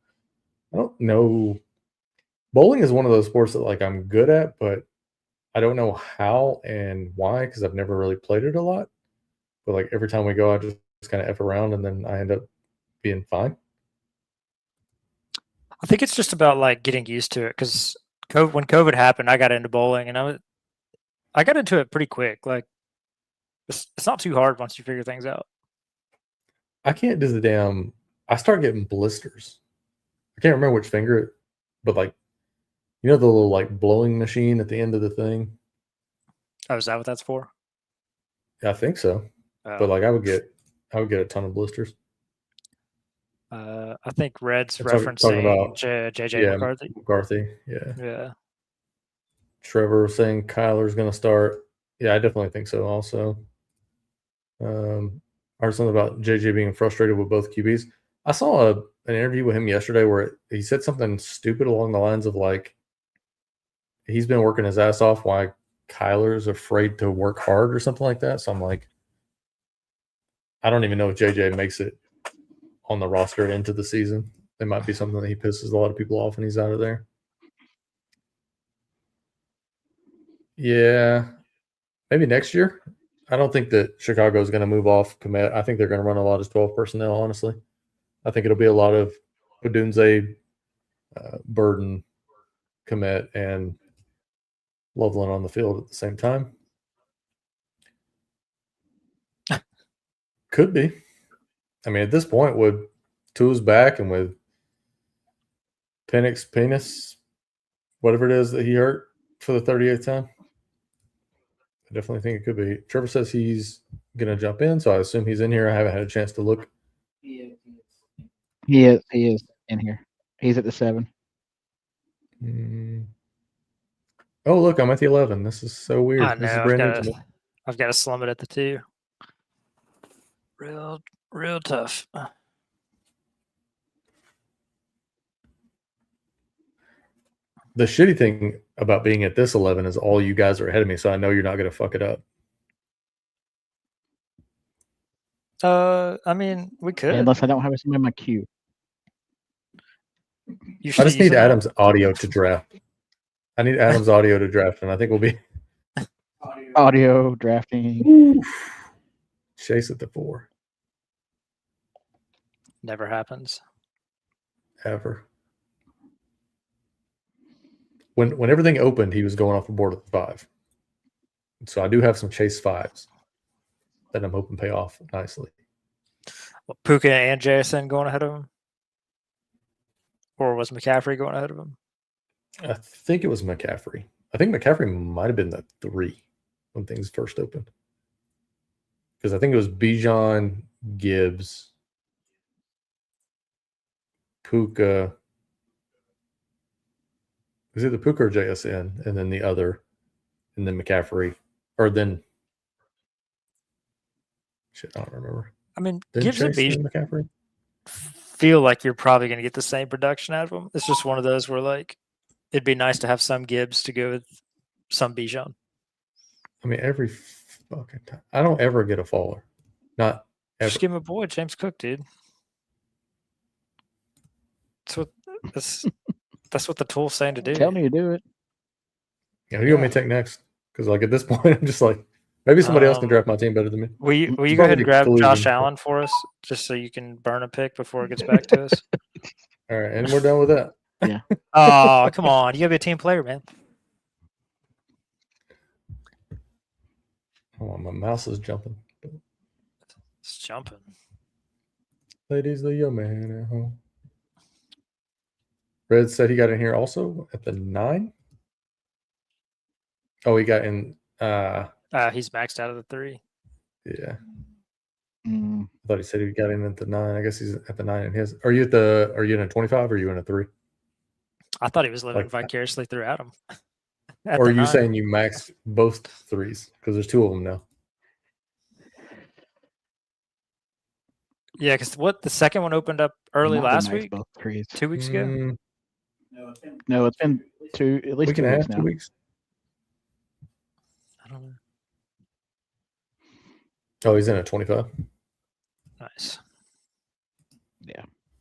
Speaker 1: I don't know. Bowling is one of those sports that like I'm good at, but I don't know how and why because I've never really played it a lot. But like every time we go, I just kind of F around and then I end up being fine.
Speaker 4: I think it's just about like getting used to it because when COVID happened, I got into bowling and I got into it pretty quick. Like it's not too hard once you figure things out.
Speaker 1: I can't do the damn. I start getting blisters. I can't remember which finger, but like, you know, the little like blowing machine at the end of the thing.
Speaker 4: Oh, is that what that's for?
Speaker 1: I think so.
Speaker 4: Oh.
Speaker 1: But like, I would get a ton of blisters.
Speaker 4: I think Red's
Speaker 1: talking
Speaker 4: referencing
Speaker 1: about
Speaker 4: JJ McCarthy.
Speaker 1: McCarthy, yeah.
Speaker 4: Yeah.
Speaker 1: Trevor saying Kyler's going to start. Yeah, I definitely think so. Also, I heard something about JJ being frustrated with both QBs. I saw an interview with him yesterday where he said something stupid along the lines of like he's been working his ass off. Why Kyler's afraid to work hard or something like that. So I'm like, I don't even know if JJ makes it on the roster into the season. It might be something that he pisses a lot of people off when he's out of there. Yeah, maybe next year. I don't think that Chicago is going to move off Komet. I think they're going to run a lot of 12 personnel, honestly. I think it'll be a lot of Odunze, Burden, Komet, and Loveland on the field at the same time. Could be. I mean, at this point, with Tua's back and with Penix, whatever it is that he hurt for the 38th time, I definitely think it could be. Trevor says he's going to jump in, so I assume he's in here. I haven't had a chance to look.
Speaker 2: He is in here. He's at the 7.
Speaker 1: Oh, look, I'm at the 11. This is so weird.
Speaker 4: I know.
Speaker 1: This is brand new to me.
Speaker 4: I've got to slum it at the 2. Real tough.
Speaker 1: The shitty thing about being at this 11 is all you guys are ahead of me, so I know you're not going to fuck it up.
Speaker 4: I mean, we could.
Speaker 2: Unless I don't have something in my queue.
Speaker 1: I just need Adam's audio to draft. I need Adam's audio to draft, and I think we'll be
Speaker 2: audio drafting.
Speaker 1: Chase at the 4.
Speaker 4: Never happens.
Speaker 1: Ever. When everything opened, he was going off the board at the 5. So I do have some Chase 5s that I'm hoping pay off nicely.
Speaker 4: Puka and JSN going ahead of him? Or was McCaffrey going ahead of him?
Speaker 1: I think it was McCaffrey. I think McCaffrey might have been the 3 when things first opened. Because I think it was Bijan, Gibbs, Puka. Was it the Puka or JSN? And then the other, and then McCaffrey. Or then, shit, I don't remember.
Speaker 4: I mean,
Speaker 1: Then
Speaker 4: Gibbs and
Speaker 1: JSN,
Speaker 4: Bijan
Speaker 1: McCaffrey?
Speaker 4: feel like you're probably going to get the same production out of them. It's just one of those where, like, it'd be nice to have some Gibbs to go with some Bijan.
Speaker 1: I mean, every fucking time. I don't ever get a faller. Not ever.
Speaker 4: Just give him a boy, James Cook, dude. That's what the tool's saying to do.
Speaker 2: Tell me to do it.
Speaker 1: Yeah, who do you want me to take next? Because like at this point, I'm just like, maybe somebody else can draft my team better than me.
Speaker 4: Will you go ahead
Speaker 1: Probably
Speaker 4: and grab
Speaker 1: collusion.
Speaker 4: Josh Allen for us, just so you can burn a pick before it gets back to us?
Speaker 1: All right, and we're done with that.
Speaker 4: Oh, come on. You got to be a team player, man.
Speaker 1: Oh, my mouse is jumping.
Speaker 4: It's jumping.
Speaker 1: Ladies, leave your man at home. Red said he got in here also at the 9. Oh, he got in.
Speaker 4: He's maxed out of the 3.
Speaker 1: Yeah.
Speaker 2: Mm.
Speaker 1: I thought he said he got in at the 9. I guess he's at the 9 in his. Are you in a 25 or are you in a 3?
Speaker 4: I thought he was living
Speaker 1: Like-
Speaker 4: vicariously through Adam.
Speaker 1: Or are you saying you maxed both 3s? Because there's 2 of them now.
Speaker 4: Yeah, because the second one opened up early
Speaker 2: Might have
Speaker 4: last
Speaker 2: maxed
Speaker 4: week,
Speaker 2: both threes.
Speaker 4: 2 weeks ago.
Speaker 1: Mm,
Speaker 2: No, it's been at least
Speaker 1: week
Speaker 2: 2
Speaker 1: and a
Speaker 2: weeks
Speaker 1: half,
Speaker 2: now.
Speaker 1: 2 weeks.
Speaker 4: I don't know.
Speaker 1: Oh, he's in a 25
Speaker 4: Nice.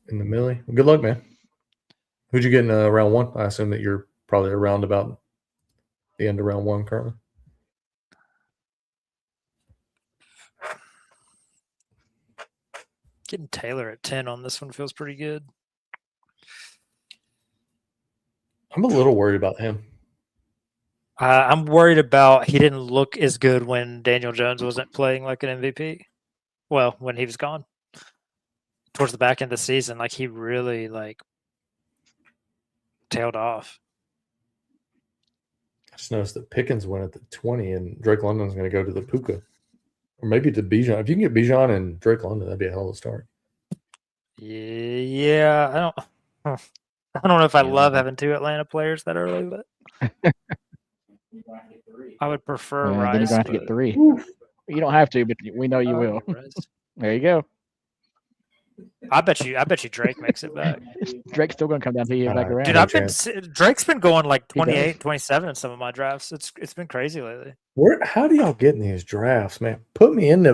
Speaker 1: in the millie. Well, good luck, man. Who'd you get in round 1? I assume that you're probably around about the end of round 1 currently.
Speaker 4: Getting Taylor at 10 on this one feels pretty good.
Speaker 1: I'm a little worried about him.
Speaker 4: I'm worried about he didn't look as good when Daniel Jones wasn't playing like an MVP. Well, when he was gone. Towards the back end of the season, like he really tailed off.
Speaker 1: I just noticed that Pickens went at the 20 and Drake London's going to go to the Puka. Or maybe to Bijan. If you can get Bijan and Drake London, that'd be a hell of a start.
Speaker 4: Yeah, I don't know if I
Speaker 2: Yeah,
Speaker 4: love
Speaker 2: maybe.
Speaker 4: having 2 Atlanta players that early, but I would prefer
Speaker 2: Then
Speaker 4: Rice.
Speaker 2: you're gonna have to get 3. You don't have to, but we know you will. There you go.
Speaker 4: I bet you Drake makes it back.
Speaker 2: Drake's still gonna come down to you back around.
Speaker 4: Dude,
Speaker 1: No
Speaker 4: Drake's been going like
Speaker 2: He does.
Speaker 4: 28, 27 in some of my drafts. It's been crazy lately.
Speaker 1: How do y'all get in these drafts, man? Put me in,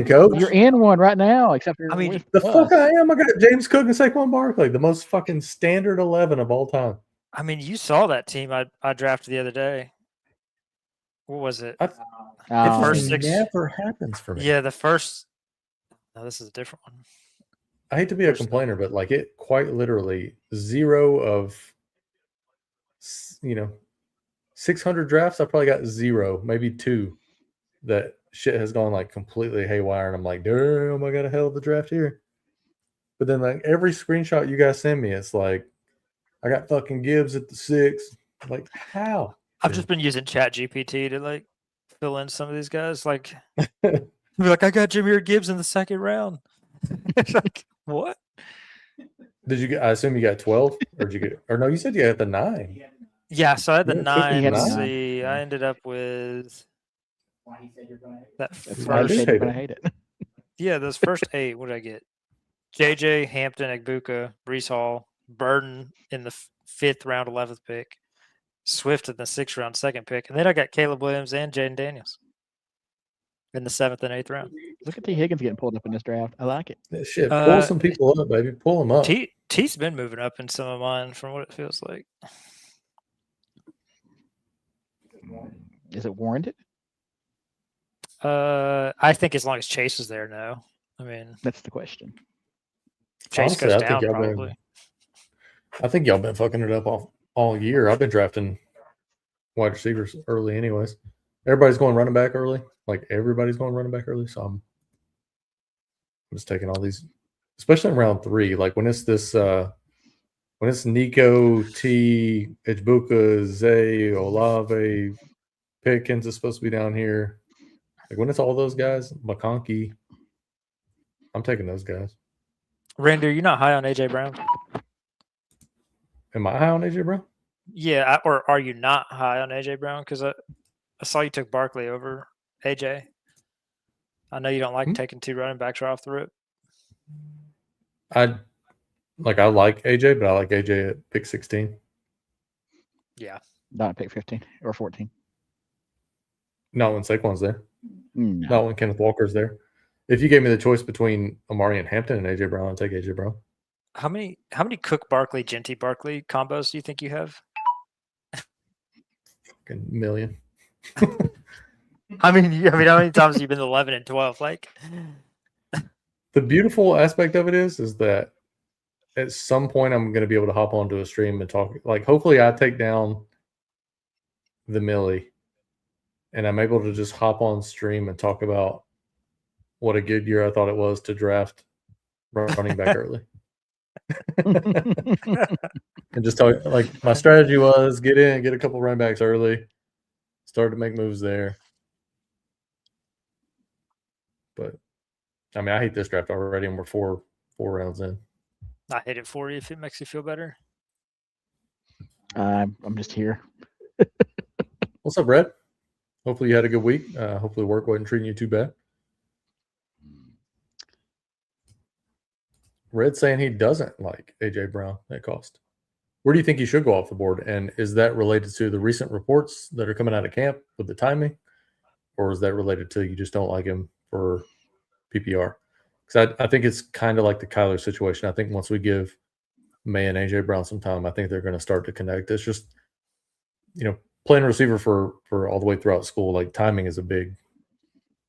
Speaker 1: coach.
Speaker 2: You're in one right now, except you're
Speaker 4: I mean,
Speaker 2: with
Speaker 1: The
Speaker 2: us.
Speaker 1: fuck I am. I got James Cook and Saquon Barkley, the most fucking standard 11 of all time.
Speaker 4: I mean, you saw that team I drafted the other day. What was it?
Speaker 1: It
Speaker 4: first
Speaker 1: just
Speaker 4: 6
Speaker 1: never happens for me.
Speaker 4: Yeah, the first. No, this is a different one.
Speaker 1: I hate to be a complainer, but like it quite literally 0 of 600 drafts. I probably got 0, maybe 2 that shit has gone like completely haywire, and I'm like, damn, I got a hell of a draft here. But then like every screenshot you guys send me, it's like I got fucking Gibbs at the 6. Like how?
Speaker 4: I've just been using Chat GPT to fill in some of these guys. Like, be like, I got Jameer Gibbs in the 2nd round. It's like, what?
Speaker 1: Did you get? I assume you got 12, or did you get? Or no, you said you got the 9.
Speaker 4: Yeah, so I had the
Speaker 1: Yeah,
Speaker 4: 9.
Speaker 2: had the
Speaker 4: Let's
Speaker 2: 9.
Speaker 4: see. I ended up with that
Speaker 2: That's why I
Speaker 1: do
Speaker 2: said
Speaker 1: hate
Speaker 2: you're gonna
Speaker 1: it.
Speaker 2: hate it.
Speaker 4: Yeah, those first 8. What did I get? JJ, Hampton, Egbuka, Brees Hall, Burden in the 5th round, 11th pick, Swift in the 6th round, 2nd pick, and then I got Caleb Williams and Jaden Daniels in the 7th and 8th round.
Speaker 2: Look at T. Higgins getting pulled up in this draft. I like it.
Speaker 1: Shit, pull some people up, baby. Pull them up.
Speaker 4: T's been moving up in some of mine from what it feels like.
Speaker 2: Is it warranted?
Speaker 4: I think as long as Chase is there, no. I mean,
Speaker 2: That's the question.
Speaker 4: Chase
Speaker 1: Honestly,
Speaker 4: goes
Speaker 1: I think
Speaker 4: down
Speaker 1: y'all been-
Speaker 4: probably.
Speaker 1: I think y'all been fucking it up all year. I've been drafting wide receivers early, anyways. Everybody's going running back early. Like everybody's going running back early. So I'm just taking all these, especially in round 3. Like when it's this, when it's Nico, T, Ejbuka, Zay, Olave, Pickens is supposed to be down here. Like when it's all those guys, McConkey, I'm taking those guys.
Speaker 4: Randy, you're not high on AJ Brown?
Speaker 1: Am I high on AJ Brown?
Speaker 4: Yeah, or are you not high on AJ Brown? Because I saw you took Barkley over AJ. I know you don't like taking 2 running backs right off the rip.
Speaker 1: I like AJ, but I like AJ at pick 16.
Speaker 4: Yeah.
Speaker 2: Not at pick 15 or 14.
Speaker 1: Not when Saquon's there.
Speaker 2: No.
Speaker 1: Not when Kenneth Walker's there. If you gave me the choice between Amari and Hampton and AJ Brown, I'd take AJ Brown.
Speaker 4: How many Cook Barkley, Genty Barkley combos do you think you have?
Speaker 1: Fucking million.
Speaker 4: I mean, how many times have you been 11 and 12? Like,
Speaker 1: the beautiful aspect of it is that at some point I'm going to be able to hop onto a stream and talk. Like, hopefully, I take down the Millie, and I'm able to just hop on stream and talk about what a good year I thought it was to draft running back early. And just talk, like, my strategy was get in, get a couple running backs early, start to make moves there. But I mean, I hate this draft already, and we're four rounds in.
Speaker 4: I hate it for you if it makes you feel better.
Speaker 2: I'm just here.
Speaker 1: What's up, Red? Hopefully you had a good week. Hopefully work wasn't treating you too bad. Red saying he doesn't like AJ Brown at cost. Where do you think he should go off the board? And is that related to the recent reports that are coming out of camp with the timing? Or is that related to you just don't like him for PPR? Because I think it's kind of like the Kyler situation. I think once we give May and AJ Brown some time, I think they're going to start to connect. It's just, playing receiver for all the way throughout school, like timing is a big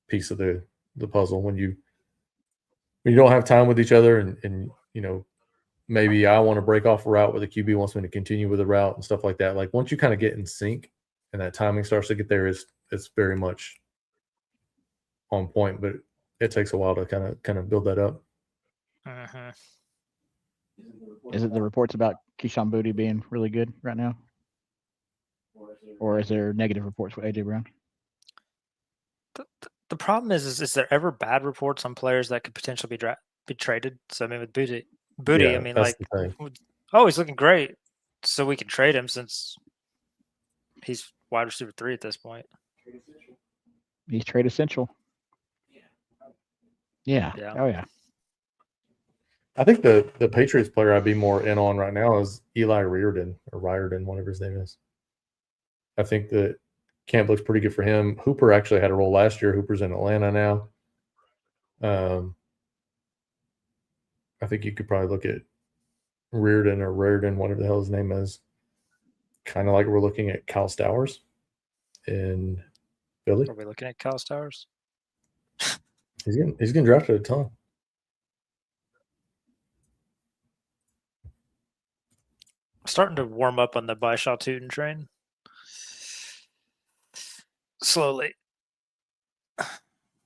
Speaker 1: piece of the puzzle. When you don't have time with each other and maybe I want to break off a route where the QB wants me to continue with the route and stuff like that. Like once you kind of get in sync and that timing starts to get there, it's very much on point, but it takes a while to kind of build that up.
Speaker 4: Uh-huh.
Speaker 2: Is it the reports about Keyshawn Boutte being really good right now? Or is there negative reports with AJ Brown?
Speaker 4: The problem is there ever bad reports on players that could potentially be traded? So I mean, with Boutte,
Speaker 1: Yeah,
Speaker 4: I mean,
Speaker 1: that's
Speaker 4: like, he's looking great, so we can trade him since he's wide receiver 3 at this point.
Speaker 2: He's trade essential. Yeah. Oh yeah.
Speaker 1: I think the Patriots player I'd be more in on right now is Eli Riordan, whatever his name is. I think that camp looks pretty good for him. Hooper actually had a role last year. Hooper's in Atlanta now. I think you could probably look at Riordan, whatever the hell his name is. Kind of like we're looking at Kyle Stowers in Philly.
Speaker 4: Are we looking at Kyle Stowers?
Speaker 1: He's getting drafted a ton.
Speaker 4: Starting to warm up on the Baishaw Tootin train. Slowly.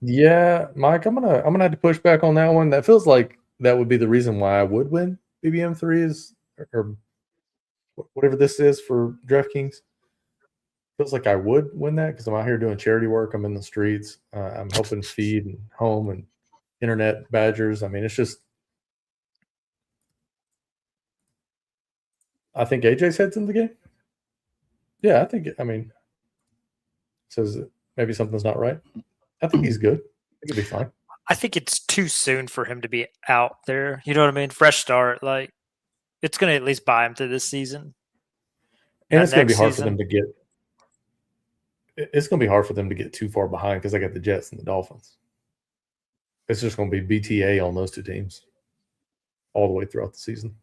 Speaker 1: Yeah, Mike, I'm gonna have to push back on that one. That feels like that would be the reason why I would win BBM 3s or whatever this is for DraftKings. Feels like I would win that because I'm out here doing charity work. I'm in the streets. I'm helping feed and home and internet badgers. I mean, it's just. I think AJ's head's in the game. Yeah, I think. I mean, says maybe something's not right. I think he's good. I think he'll be fine.
Speaker 4: I think it's too soon for him to be out there. You know what I mean? Fresh start. Like, it's going to at least buy him through this season.
Speaker 1: And it's going to be hard for them to get. It's going to be hard for them to get too far behind because I got the Jets and the Dolphins. It's just going to be BTA on those two teams all the way throughout the season.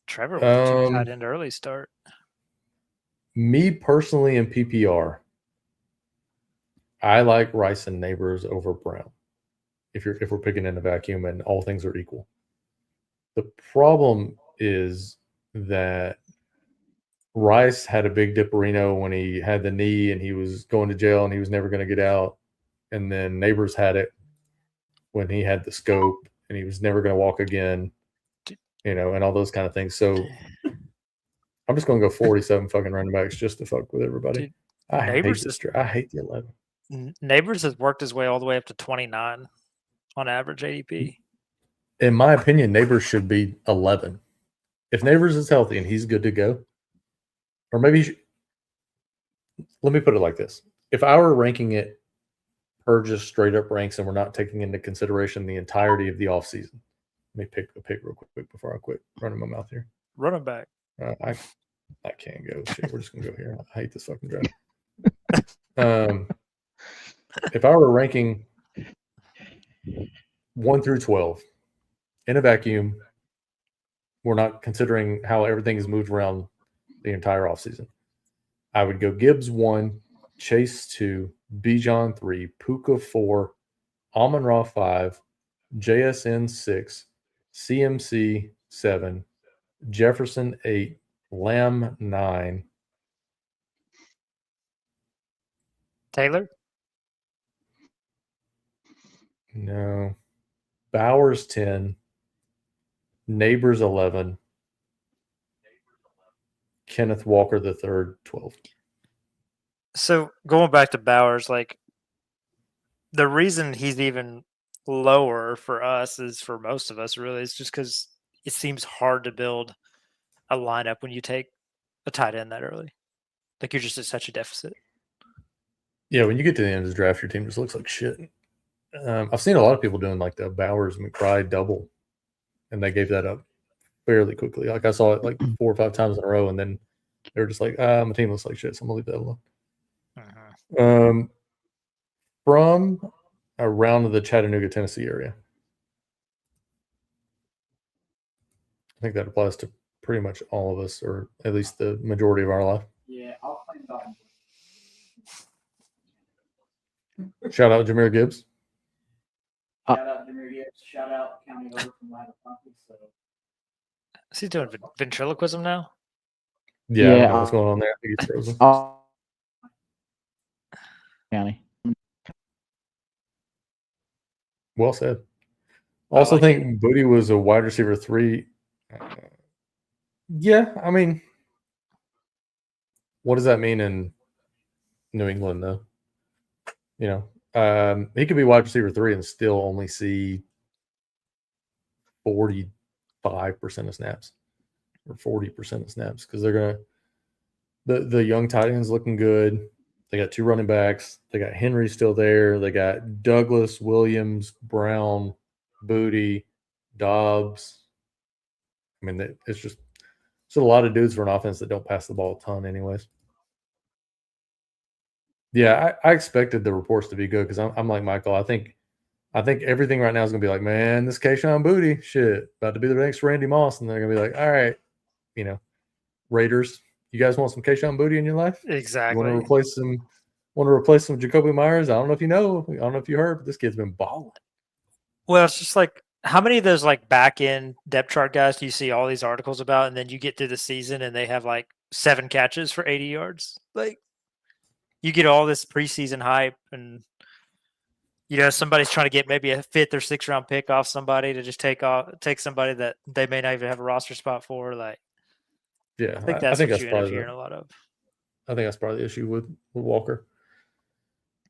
Speaker 4: Trevor with the 2 tight end early start.
Speaker 1: Me personally in PPR, I like Rice and Neighbors over Brown. If we're picking in a vacuum and all things are equal. The problem is that Rice had a big dipperino when he had the knee and he was going to jail and he was never going to get out. And then Neighbors had it when he had the scope and he was never going to walk again, and all those kind of things. So I'm just going to go 47 fucking running backs just to fuck with everybody.
Speaker 4: Dude,
Speaker 1: I hate the 11.
Speaker 4: Neighbors has worked his way all the way up to 29 on average ADP.
Speaker 1: In my opinion, Neighbors should be 11. If Neighbors is healthy and he's good to go, or maybe let me put it like this. If I were ranking it per just straight up ranks and we're not taking into consideration the entirety of the offseason, let me pick a pick real quick before I quit running my mouth here.
Speaker 4: Running back.
Speaker 1: I can't go. Shit, we're just going to go here. I hate this fucking draft. If I were ranking 1 through 12 in a vacuum, we're not considering how everything has moved around the entire offseason. I would go Gibbs 1, Chase 2, Bijan 3, Puka 4, Amon-Ra 5, JSN 6, CMC 7, Jefferson 8, Lamb 9.
Speaker 4: Taylor?
Speaker 1: No. Bowers 10, Neighbors 11, Kenneth Walker III 12.
Speaker 4: So going back to Bowers, like the reason he's even lower for us is for most of us really is just because it seems hard to build a lineup when you take a tight end that early. Like you're just at such a deficit.
Speaker 1: Yeah, when you get to the end of the draft, your team just looks like shit. I've seen a lot of people doing like the Bowers McBride double, and they gave that up fairly quickly. Like I saw it like 4 or 5 times in a row, and then they were just like, my team looks like shit, so I'm gonna leave that alone. From around the Chattanooga, Tennessee area. I think that applies to pretty much all of us, or at least the majority of our life.
Speaker 3: Yeah, I'll claim Dalton.
Speaker 1: Shout out Jahmyr Gibbs.
Speaker 3: Shout out Jahmyr Gibbs. Shout out County over from Ladder Funky. So
Speaker 4: Is he doing ventriloquism now?
Speaker 1: Yeah, I don't know what's going on there. I think he's frozen.
Speaker 2: County.
Speaker 1: Well said. Also
Speaker 4: like
Speaker 1: think Booty was a wide receiver 3. Yeah, I mean, what does that mean in New England, though? He could be wide receiver 3 and still only see 45% of snaps or 40% of snaps because they're going to – the young tight ends looking good. They got 2 running backs. They got Henry still there. They got Douglas, Williams, Brown, Booty, Dobbs. I mean, it's just a lot of dudes for an offense that don't pass the ball a ton anyways. Yeah, I expected the reports to be good because I'm like Michael. I think everything right now is going to be like, man, this Keyshawn Booty, shit, about to be the next Randy Moss. And they're going to be like, all right, Raiders, you guys want some Keyshawn Booty in your life?
Speaker 4: Exactly.
Speaker 1: You want to replace some Jacoby Myers? I don't know if you know. I don't know if you heard, but this kid's been balling.
Speaker 4: Well, it's just like how many of those like back end depth chart guys do you see all these articles about, and then you get through the season and they have like 7 catches for 80 yards? Like you get all this preseason hype, and somebody's trying to get maybe a 5th or 6th round pick off somebody to just take somebody that they may not even have a roster spot for. Like,
Speaker 1: yeah,
Speaker 4: I think that's what you end up hearing a lot of.
Speaker 1: I think that's probably the issue with Walker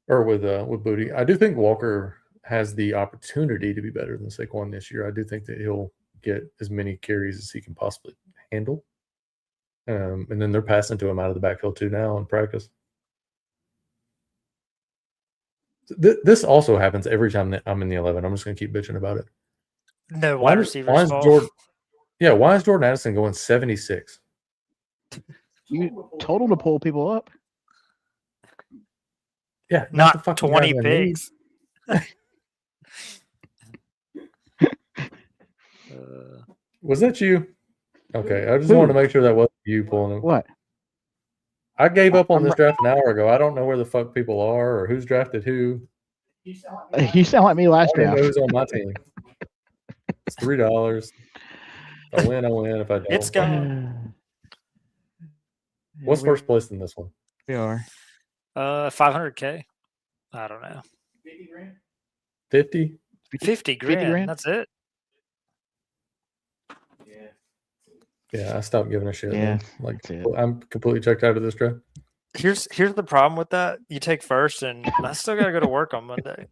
Speaker 1: or with Booty. I do think Walker has the opportunity to be better than Saquon this year. I do think that he'll get as many carries as he can possibly handle. And then they're passing to him out of the backfield too now in practice. This also happens every time that I'm in the 11. I'm just going to keep bitching about it.
Speaker 4: No wide receivers.
Speaker 1: Why is Jordan Addison going 76?
Speaker 2: You told him to pull people up.
Speaker 1: Yeah,
Speaker 4: not 20 picks.
Speaker 1: Was that you? Okay, I just wanted to make sure that wasn't you pulling them.
Speaker 2: What?
Speaker 1: I gave up on this draft an hour ago. I don't know where the fuck people are or who's drafted who.
Speaker 2: You sound like me last
Speaker 1: I don't
Speaker 2: draft.
Speaker 1: know who's on my team. It's $3. If I win, I win. If I don't,
Speaker 4: it's gone.
Speaker 1: What's first place in this one?
Speaker 2: We are.
Speaker 4: 500K. I don't know.
Speaker 3: 50 grand?
Speaker 1: 50?
Speaker 4: 50 grand. That's it.
Speaker 3: Yeah.
Speaker 1: Yeah, I stopped giving a shit.
Speaker 2: Yeah,
Speaker 1: Dude. Like
Speaker 2: that's it.
Speaker 1: I'm completely checked out of this draft.
Speaker 4: Here's the problem with that. You take first, and I still gotta go to work on Monday.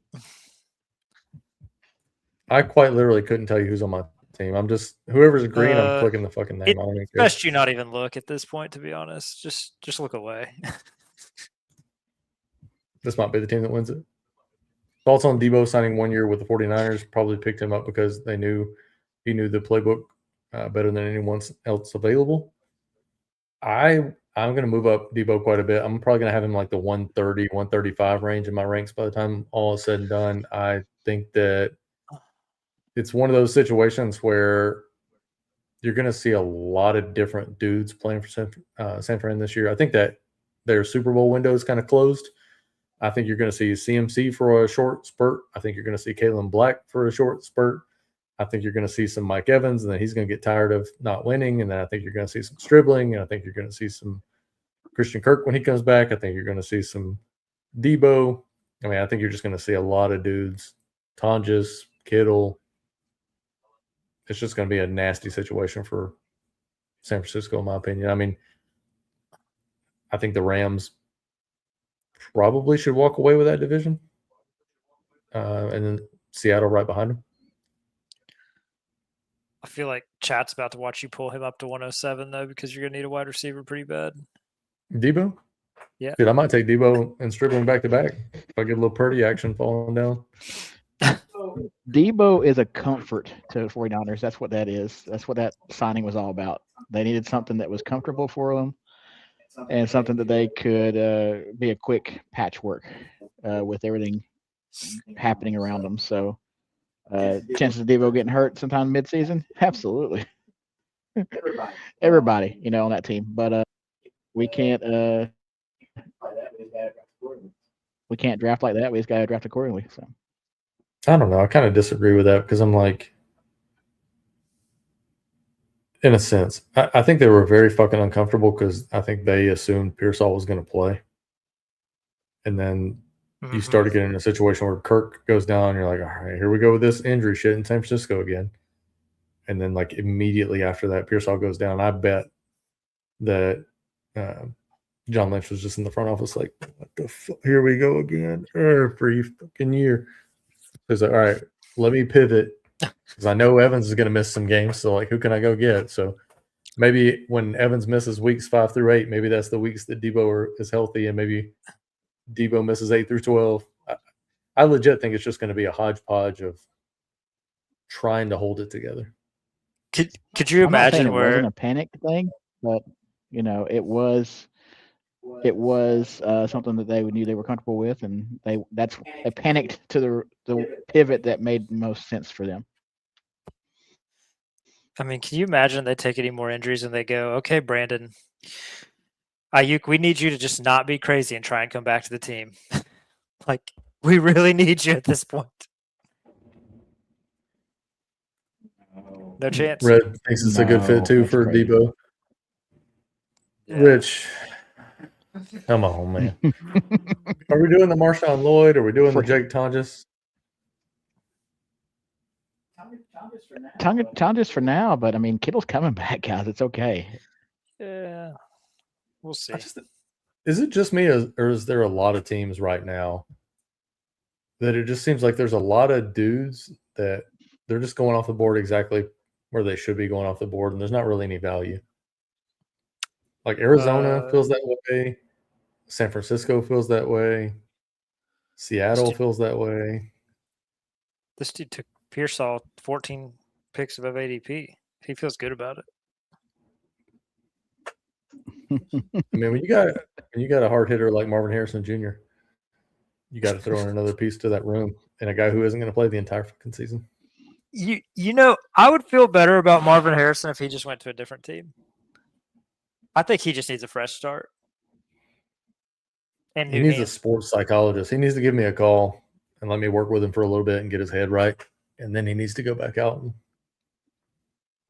Speaker 1: I quite literally couldn't tell you who's on my team. I'm just whoever's green, I'm clicking the fucking name. I don't even care.
Speaker 4: Best you not even look at this point, to be honest. Just look away.
Speaker 1: This might be the team that wins it. Thoughts on Debo signing 1 year with the 49ers? Probably picked him up because he knew the playbook better than anyone else available. I'm going to move up Debo quite a bit. I'm probably going to have him like the 130, 135 range in my ranks by the time all is said and done. I think that it's one of those situations where you're going to see a lot of different dudes playing for San Fran this year. I think that their Super Bowl window is kind of closed. I think you're going to see CMC for a short spurt. I think you're going to see Kalen Black for a short spurt. I think you're going to see some Mike Evans, and then he's going to get tired of not winning. And then I think you're going to see some Stribling, and I think you're going to see some Christian Kirk when he comes back. I think you're going to see some Debo. I mean, I think you're just going to see a lot of dudes. Tonjes, Kittle. It's just going to be a nasty situation for San Francisco, in my opinion. I mean, I think the Rams probably should walk away with that division. And then Seattle right behind them.
Speaker 4: I feel like Chat's about to watch you pull him up to 107, though, because you're going to need a wide receiver pretty bad.
Speaker 1: Debo?
Speaker 4: Yeah.
Speaker 1: Dude, I might take Debo and Stribling back to back if I get a little Purdy action falling down.
Speaker 2: Debo is a comfort to the 49ers. That's what that is. That's what that signing was all about. They needed something that was comfortable for them and something that they could be a quick patchwork with everything happening around them. So chances of Debo getting hurt sometime midseason? Absolutely. Everybody, on that team. But we can't draft like that. We just got to draft accordingly. So
Speaker 1: I don't know. I kind of disagree with that because I'm like, in a sense, I think they were very fucking uncomfortable because I think they assumed Pearsall was going to play. And then you started getting in a situation where Kirk goes down. And you're like, all right, here we go with this injury shit in San Francisco again. And then like immediately after that, Pearsall goes down. I bet that John Lynch was just in the front office like, what the fuck? Here we go again. Every fucking year. He's like, all right, let me pivot because I know Evans is going to miss some games. So, like, who can I go get? So, maybe when Evans misses weeks 5 through 8, maybe that's the weeks that Debo is healthy, and maybe Debo misses 8 through 12. I legit think it's just going to be a hodgepodge of trying to hold it together.
Speaker 4: Could you imagine where
Speaker 2: it wasn't a panic thing, but it was something that they knew they were comfortable with, and they panicked to the pivot that made most sense for them.
Speaker 4: I mean, can you imagine they take any more injuries and they go, okay, Brandon Ayuk, we need you to just not be crazy and try and come back to the team. Like, we really need you at this point. No chance.
Speaker 1: Red thinks it's a good fit too for crazy. Debo. Yeah. Rich, come on, man. Are we doing the Marshawn Lloyd? Are we doing the Jake Tonjes?
Speaker 2: Tonjes for now, but I mean, Kittle's coming back, guys. It's okay.
Speaker 4: Yeah, we'll see.
Speaker 1: Is it just me, or is there a lot of teams right now that it just seems like there's a lot of dudes that they're just going off the board exactly where they should be going off the board, and there's not really any value. Like Arizona feels that way. San Francisco feels that way. Seattle feels that way.
Speaker 4: This dude took Pearsall 14 picks above ADP. He feels good about it.
Speaker 1: I mean, when you got a hard hitter like Marvin Harrison Jr., you got to throw in another piece to that room, and a guy who isn't going to play the entire fucking season.
Speaker 4: I would feel better about Marvin Harrison if he just went to a different team. I think he just needs a fresh start. And
Speaker 1: he needs a sports psychologist. He needs to give me a call and let me work with him for a little bit and get his head right. And then he needs to go back out.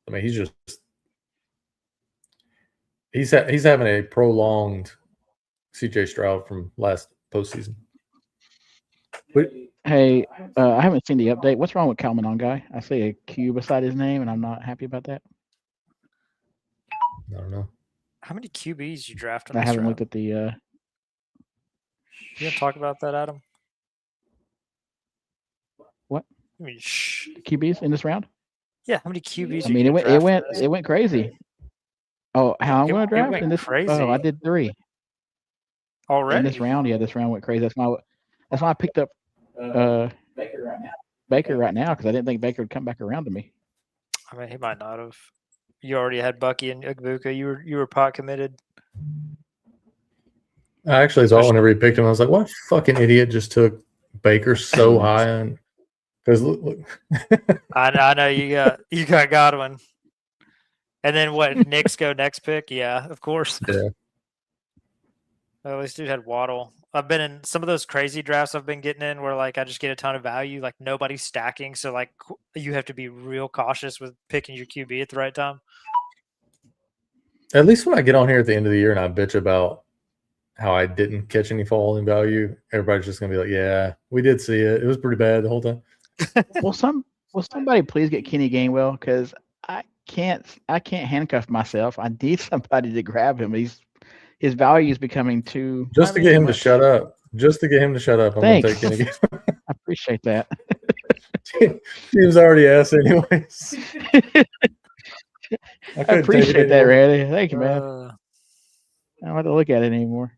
Speaker 1: I mean, he's just He's having a prolonged CJ Stroud from last postseason.
Speaker 2: Hey, I haven't seen the update. What's wrong with Calvin on guy? I see a Q beside his name, and I'm not happy about that.
Speaker 1: I don't know.
Speaker 4: How many QBs you draft in
Speaker 2: I
Speaker 4: this
Speaker 2: haven't
Speaker 4: round?
Speaker 2: looked at the.
Speaker 4: You gonna talk about that, Adam?
Speaker 2: What?
Speaker 4: I mean, shh.
Speaker 2: QBs in this round?
Speaker 4: Yeah, how many QBs?
Speaker 2: I
Speaker 4: are
Speaker 2: mean,
Speaker 4: you gonna draft in this?
Speaker 2: it went crazy. Oh, how I'm
Speaker 4: It-
Speaker 2: going to
Speaker 4: it
Speaker 2: draft
Speaker 4: went
Speaker 2: in this?
Speaker 4: crazy.
Speaker 2: Oh, I did 3
Speaker 4: Already?
Speaker 2: in this round. Yeah, this round went crazy. That's why I picked up
Speaker 3: Baker right now.
Speaker 2: Baker right now because I didn't think Baker would come back around to me.
Speaker 4: I mean, he might not have. You already had Bucky and Igbuka. You were pot committed.
Speaker 1: I actually thought whenever he picked him, I was like, "What fucking idiot just took Baker so high?" And because look.
Speaker 4: I know you got Godwin. And then what? Knicks go next pick? Yeah, of course.
Speaker 1: Yeah.
Speaker 4: Well, this dude had Waddle. I've been in some of those crazy drafts I've been getting in where like I just get a ton of value, like nobody's stacking. So like you have to be real cautious with picking your QB at the right time.
Speaker 1: At least when I get on here at the end of the year and I bitch about how I didn't catch any fall in value, everybody's just gonna be like, "Yeah, we did see it. It was pretty bad the whole time."
Speaker 2: Will somebody please get Kenny Gainwell because I can't handcuff myself. I need somebody to grab him. His value is becoming too.
Speaker 1: Just to get him to shut up. Just to get him to shut up. I'm gonna take
Speaker 2: Thanks.
Speaker 1: Kenny.
Speaker 2: I appreciate that.
Speaker 1: Team's already asked anyways.
Speaker 2: I appreciate that, Randy. Thank you, man.
Speaker 4: Uh,
Speaker 2: I don't have to look at it anymore.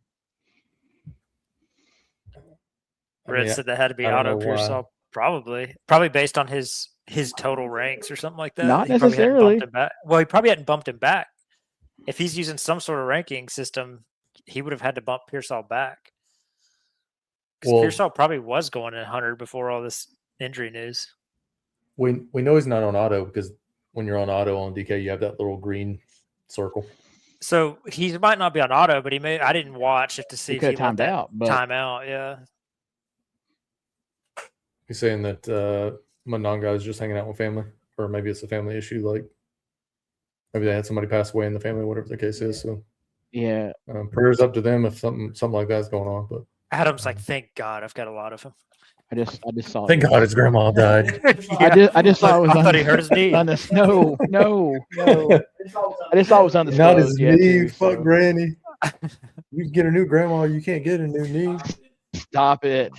Speaker 4: Red said that had to be
Speaker 1: I don't
Speaker 4: Auto
Speaker 1: know why.
Speaker 4: Pearsall, probably based on his total ranks or something like that.
Speaker 2: Not
Speaker 4: He probably hadn't
Speaker 2: necessarily.
Speaker 4: bumped him back. Well, he probably hadn't bumped him back. If he's using some sort of ranking system, he would have had to bump Pearsall back. Because
Speaker 1: Well,
Speaker 4: Pearsall probably was going at 100 before all this injury news.
Speaker 1: we know he's not on auto because when you're on auto on DK, you have that little green circle.
Speaker 4: So he might not be on auto, but he may. I didn't watch it to see
Speaker 2: He
Speaker 4: if
Speaker 2: could
Speaker 4: he
Speaker 2: have timed out, but
Speaker 4: time out. Yeah,
Speaker 1: He's saying that Mononga is just hanging out with family, or maybe it's a family issue. Like maybe they had somebody pass away in the family, whatever the case is. So
Speaker 2: yeah,
Speaker 1: prayers up to them if something like that's going on. But
Speaker 4: Adam's like, thank God, I've got a lot of him.
Speaker 2: I just saw.
Speaker 1: thank God his grandma died.
Speaker 2: I just saw it was.
Speaker 4: I thought he hurt his knee.
Speaker 2: No. I just saw it was undisclosed.
Speaker 1: Not his knee.
Speaker 2: Too,
Speaker 1: Fuck
Speaker 2: so.
Speaker 1: granny. You can get a new grandma. You can't get a new knee.
Speaker 2: Stop it.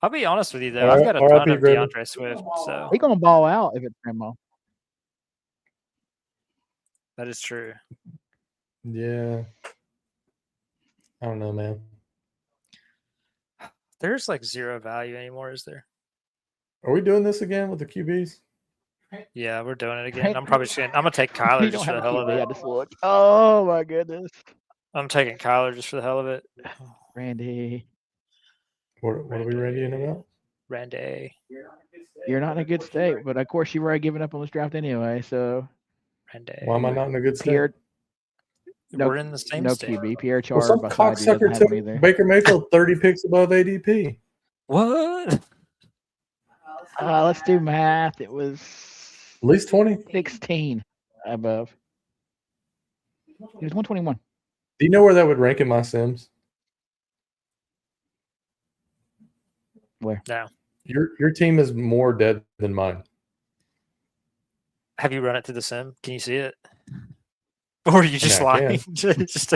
Speaker 4: I'll be honest with you though. I've got a ton of DeAndre Swift, so
Speaker 2: He's gonna ball out if it's grandma.
Speaker 4: that is true.
Speaker 1: Yeah. I don't know, man.
Speaker 4: There's like zero value anymore, is there?
Speaker 1: Are we doing this again with the QBs?
Speaker 4: Yeah, we're doing it again. I'm gonna take Kyler just for the hell of it.
Speaker 2: I just looked. Oh my goodness.
Speaker 4: I'm taking Kyler just for the hell of it.
Speaker 2: Randy.
Speaker 1: What are we randying about?
Speaker 4: Randy.
Speaker 2: You're not in a good state, but of course you've already given up on this draft anyway, so
Speaker 4: Randy.
Speaker 1: Why am I not in a good state?
Speaker 2: Pierre,
Speaker 4: We're in the same state.
Speaker 2: QB. Pierre
Speaker 1: Well,
Speaker 2: Charles
Speaker 1: some
Speaker 2: beside you doesn't
Speaker 1: cocksucker
Speaker 2: have
Speaker 1: took
Speaker 2: him either.
Speaker 1: Baker Mayfield 30 picks above ADP.
Speaker 4: What?
Speaker 2: Let's do math. It was
Speaker 1: At least 20.
Speaker 2: 16 above. It was 121.
Speaker 1: Do you know where that would rank in my Sims?
Speaker 2: Where?
Speaker 4: No.
Speaker 1: Your team is more dead than mine.
Speaker 4: Have you run it through the sim? Can you see it? Or are you just
Speaker 1: Yeah, I
Speaker 4: lying? Just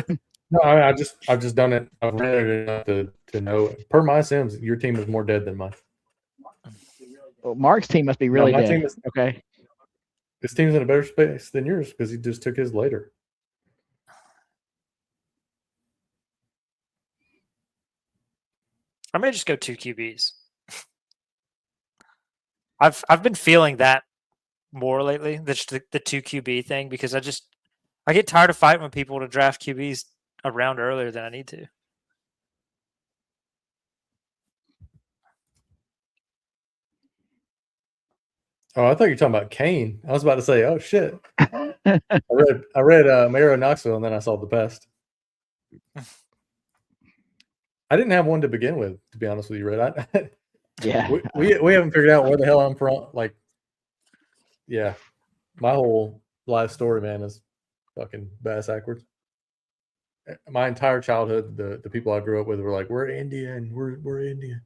Speaker 1: No, I've just done it. I've ran it enough to know. Per my Sims, your team is more dead than mine.
Speaker 2: Well, Mark's team must be really
Speaker 1: my
Speaker 2: dead.
Speaker 1: team is-
Speaker 2: Okay.
Speaker 1: His team's in a better space than yours because he just took his later.
Speaker 4: I may just go 2 QBs. I've been feeling that more lately, the 2 QB thing, because I get tired of fighting with people to draft QBs a round earlier than I need to.
Speaker 1: Oh, I thought you were talking about Kane. I was about to say, oh shit. I read Mayor of Knoxville and then I saw the best. I didn't have one to begin with, to be honest with you, Red.
Speaker 2: Yeah.
Speaker 1: We haven't figured out where the hell I'm from. Like, yeah. My whole life story, man, is fucking bass backwards. My entire childhood, the people I grew up with were like, "We're Indian, we're Indian,"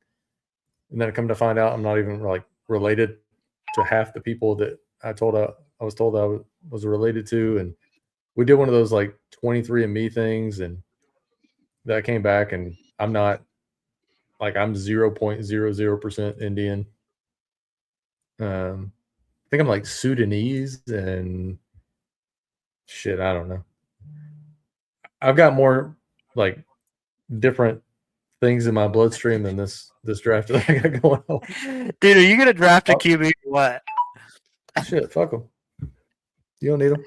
Speaker 1: and then I come to find out I'm not even like related to half the people that I was told I was related to, and we did one of those like 23andMe things, and that came back, and I'm not like I'm 0.00% Indian. I think I'm like Sudanese and shit. I don't know. I've got more like different things in my bloodstream than this draft that I got going on.
Speaker 4: Dude, are you gonna draft a QB or what?
Speaker 1: Shit, fuck them. You don't need them.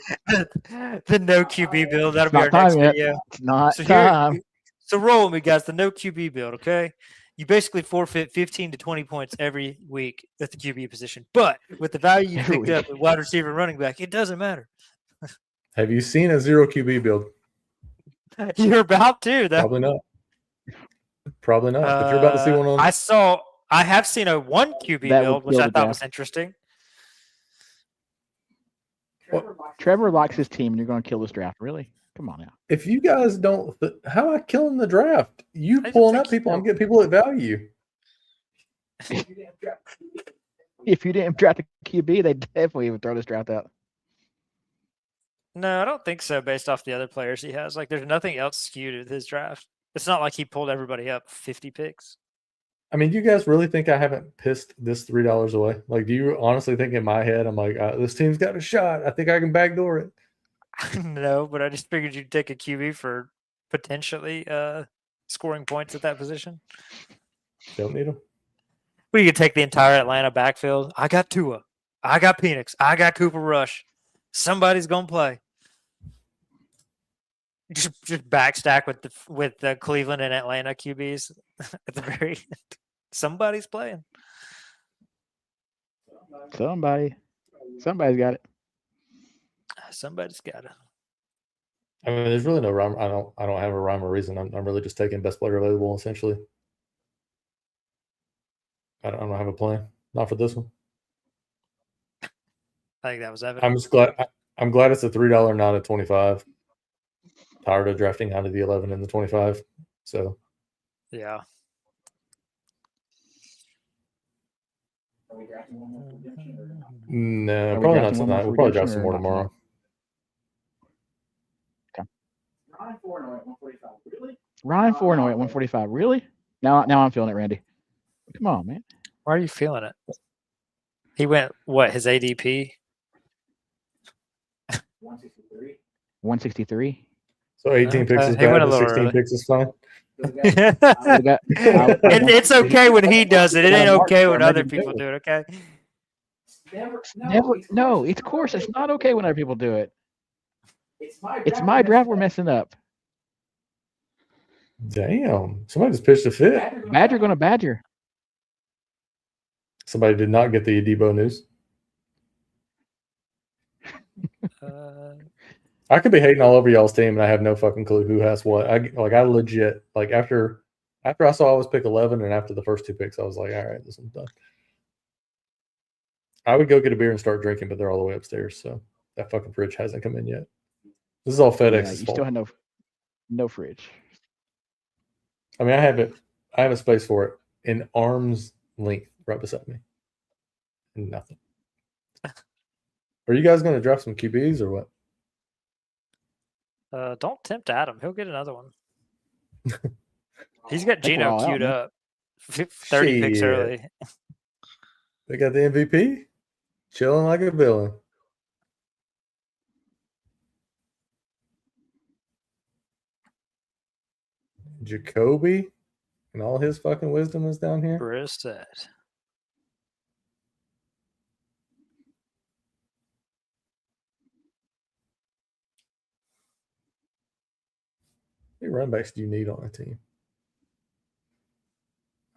Speaker 4: The no QB build. That'll be our
Speaker 2: Not time
Speaker 4: next
Speaker 2: yet.
Speaker 4: video.
Speaker 2: It's not
Speaker 4: So
Speaker 2: time.
Speaker 4: So roll with me, guys. The no QB build, okay? You basically forfeit 15 to 20 points every week at the QB position. But with the value you
Speaker 2: Every
Speaker 4: picked up at wide receiver and running back, it doesn't matter.
Speaker 1: Have you seen a 0 QB build?
Speaker 4: You're about to, though.
Speaker 1: Probably not. Probably not. But you're about to see one on.
Speaker 4: I have seen a 1 QB
Speaker 2: That
Speaker 4: build,
Speaker 2: would
Speaker 4: which
Speaker 2: kill
Speaker 4: I
Speaker 2: the
Speaker 4: thought
Speaker 2: draft.
Speaker 4: was interesting.
Speaker 2: Trevor likes his team, and you're going to kill this draft. Really? Come on now.
Speaker 1: If you guys don't, how am I killing the draft? You
Speaker 4: I
Speaker 1: pulling
Speaker 4: think
Speaker 1: up people.
Speaker 4: you
Speaker 1: I'm getting people at value.
Speaker 2: If you didn't draft a QB, they definitely would throw this draft out.
Speaker 4: No, I don't think so, based off the other players he has. Like, there's nothing else skewed with his draft. It's not like he pulled everybody up 50 picks.
Speaker 1: I mean, you guys really think I haven't pissed this $3 away? Like, do you honestly think in my head I'm like, this team's got a shot? I think I can backdoor it.
Speaker 4: No, but I just figured you'd take a QB for potentially scoring points at that position.
Speaker 1: Don't need them.
Speaker 4: Well, you could take the entire Atlanta backfield. I got Tua. I got Penix. I got Cooper Rush. Somebody's gonna play. Just backstack with the Cleveland and Atlanta QBs at the very end. Somebody's playing.
Speaker 2: Somebody's got it.
Speaker 4: Somebody's got it.
Speaker 1: I mean, there's really no rhyme. I don't have a rhyme or reason. I'm really just taking best player available essentially. I don't have a plan. Not for this one.
Speaker 4: I think that was evident.
Speaker 1: I'm just glad. I'm glad it's a $3, not a 25. Tired of drafting out of the 11 and the 25. So
Speaker 4: yeah.
Speaker 1: No,
Speaker 2: Are we
Speaker 1: probably not
Speaker 2: drafting one more
Speaker 1: tonight.
Speaker 2: for
Speaker 1: We'll probably
Speaker 2: redemption
Speaker 1: draft some
Speaker 2: or
Speaker 1: more
Speaker 2: not
Speaker 1: tomorrow.
Speaker 3: Ryan Fournier at 145. Really?
Speaker 2: Ryan Fournier at 145. Really? Now I'm feeling it, Randy. Come on, man.
Speaker 4: Why are you feeling it? He went what? His ADP?
Speaker 3: 163.
Speaker 2: 163.
Speaker 1: So 18 picks
Speaker 4: Okay,
Speaker 1: is
Speaker 4: he went
Speaker 1: bad.
Speaker 4: a
Speaker 1: But
Speaker 4: little
Speaker 1: 16
Speaker 4: early.
Speaker 1: picks is fine.
Speaker 4: It's okay when he does it. It ain't okay when
Speaker 2: Mark
Speaker 4: other
Speaker 2: him
Speaker 4: people
Speaker 2: do
Speaker 4: do it. Okay.
Speaker 2: No, of course it's not okay when other people do it.
Speaker 3: It's
Speaker 2: My draft we're messing up.
Speaker 1: Damn. Somebody just pitched a fit.
Speaker 2: Badger going to Badger.
Speaker 1: Somebody did not get the Debo news. I could be hating all over y'all's team, and I have no fucking clue who has what. I legit after I saw I was pick 11, and after the first 2 picks, I was like, all right, this one's done. I would go get a beer and start drinking, but they're all the way upstairs, so that fucking fridge hasn't come in yet. This is all
Speaker 2: Yeah,
Speaker 1: FedEx's
Speaker 2: you
Speaker 1: fault.
Speaker 2: still have no fridge.
Speaker 1: I mean, I have a space for it in arm's length right beside me. And nothing. Are you guys going to draft some QBs or what?
Speaker 4: Don't tempt Adam. He'll get another one. He's got
Speaker 2: think we're
Speaker 4: Gino
Speaker 2: all out,
Speaker 4: queued
Speaker 2: man.
Speaker 4: up. 30 picks
Speaker 1: Shit.
Speaker 4: early.
Speaker 1: They got the MVP? Chilling like a villain. Jacoby and all his fucking wisdom is down here.
Speaker 4: Brissett.
Speaker 1: How many running backs do you need on a team?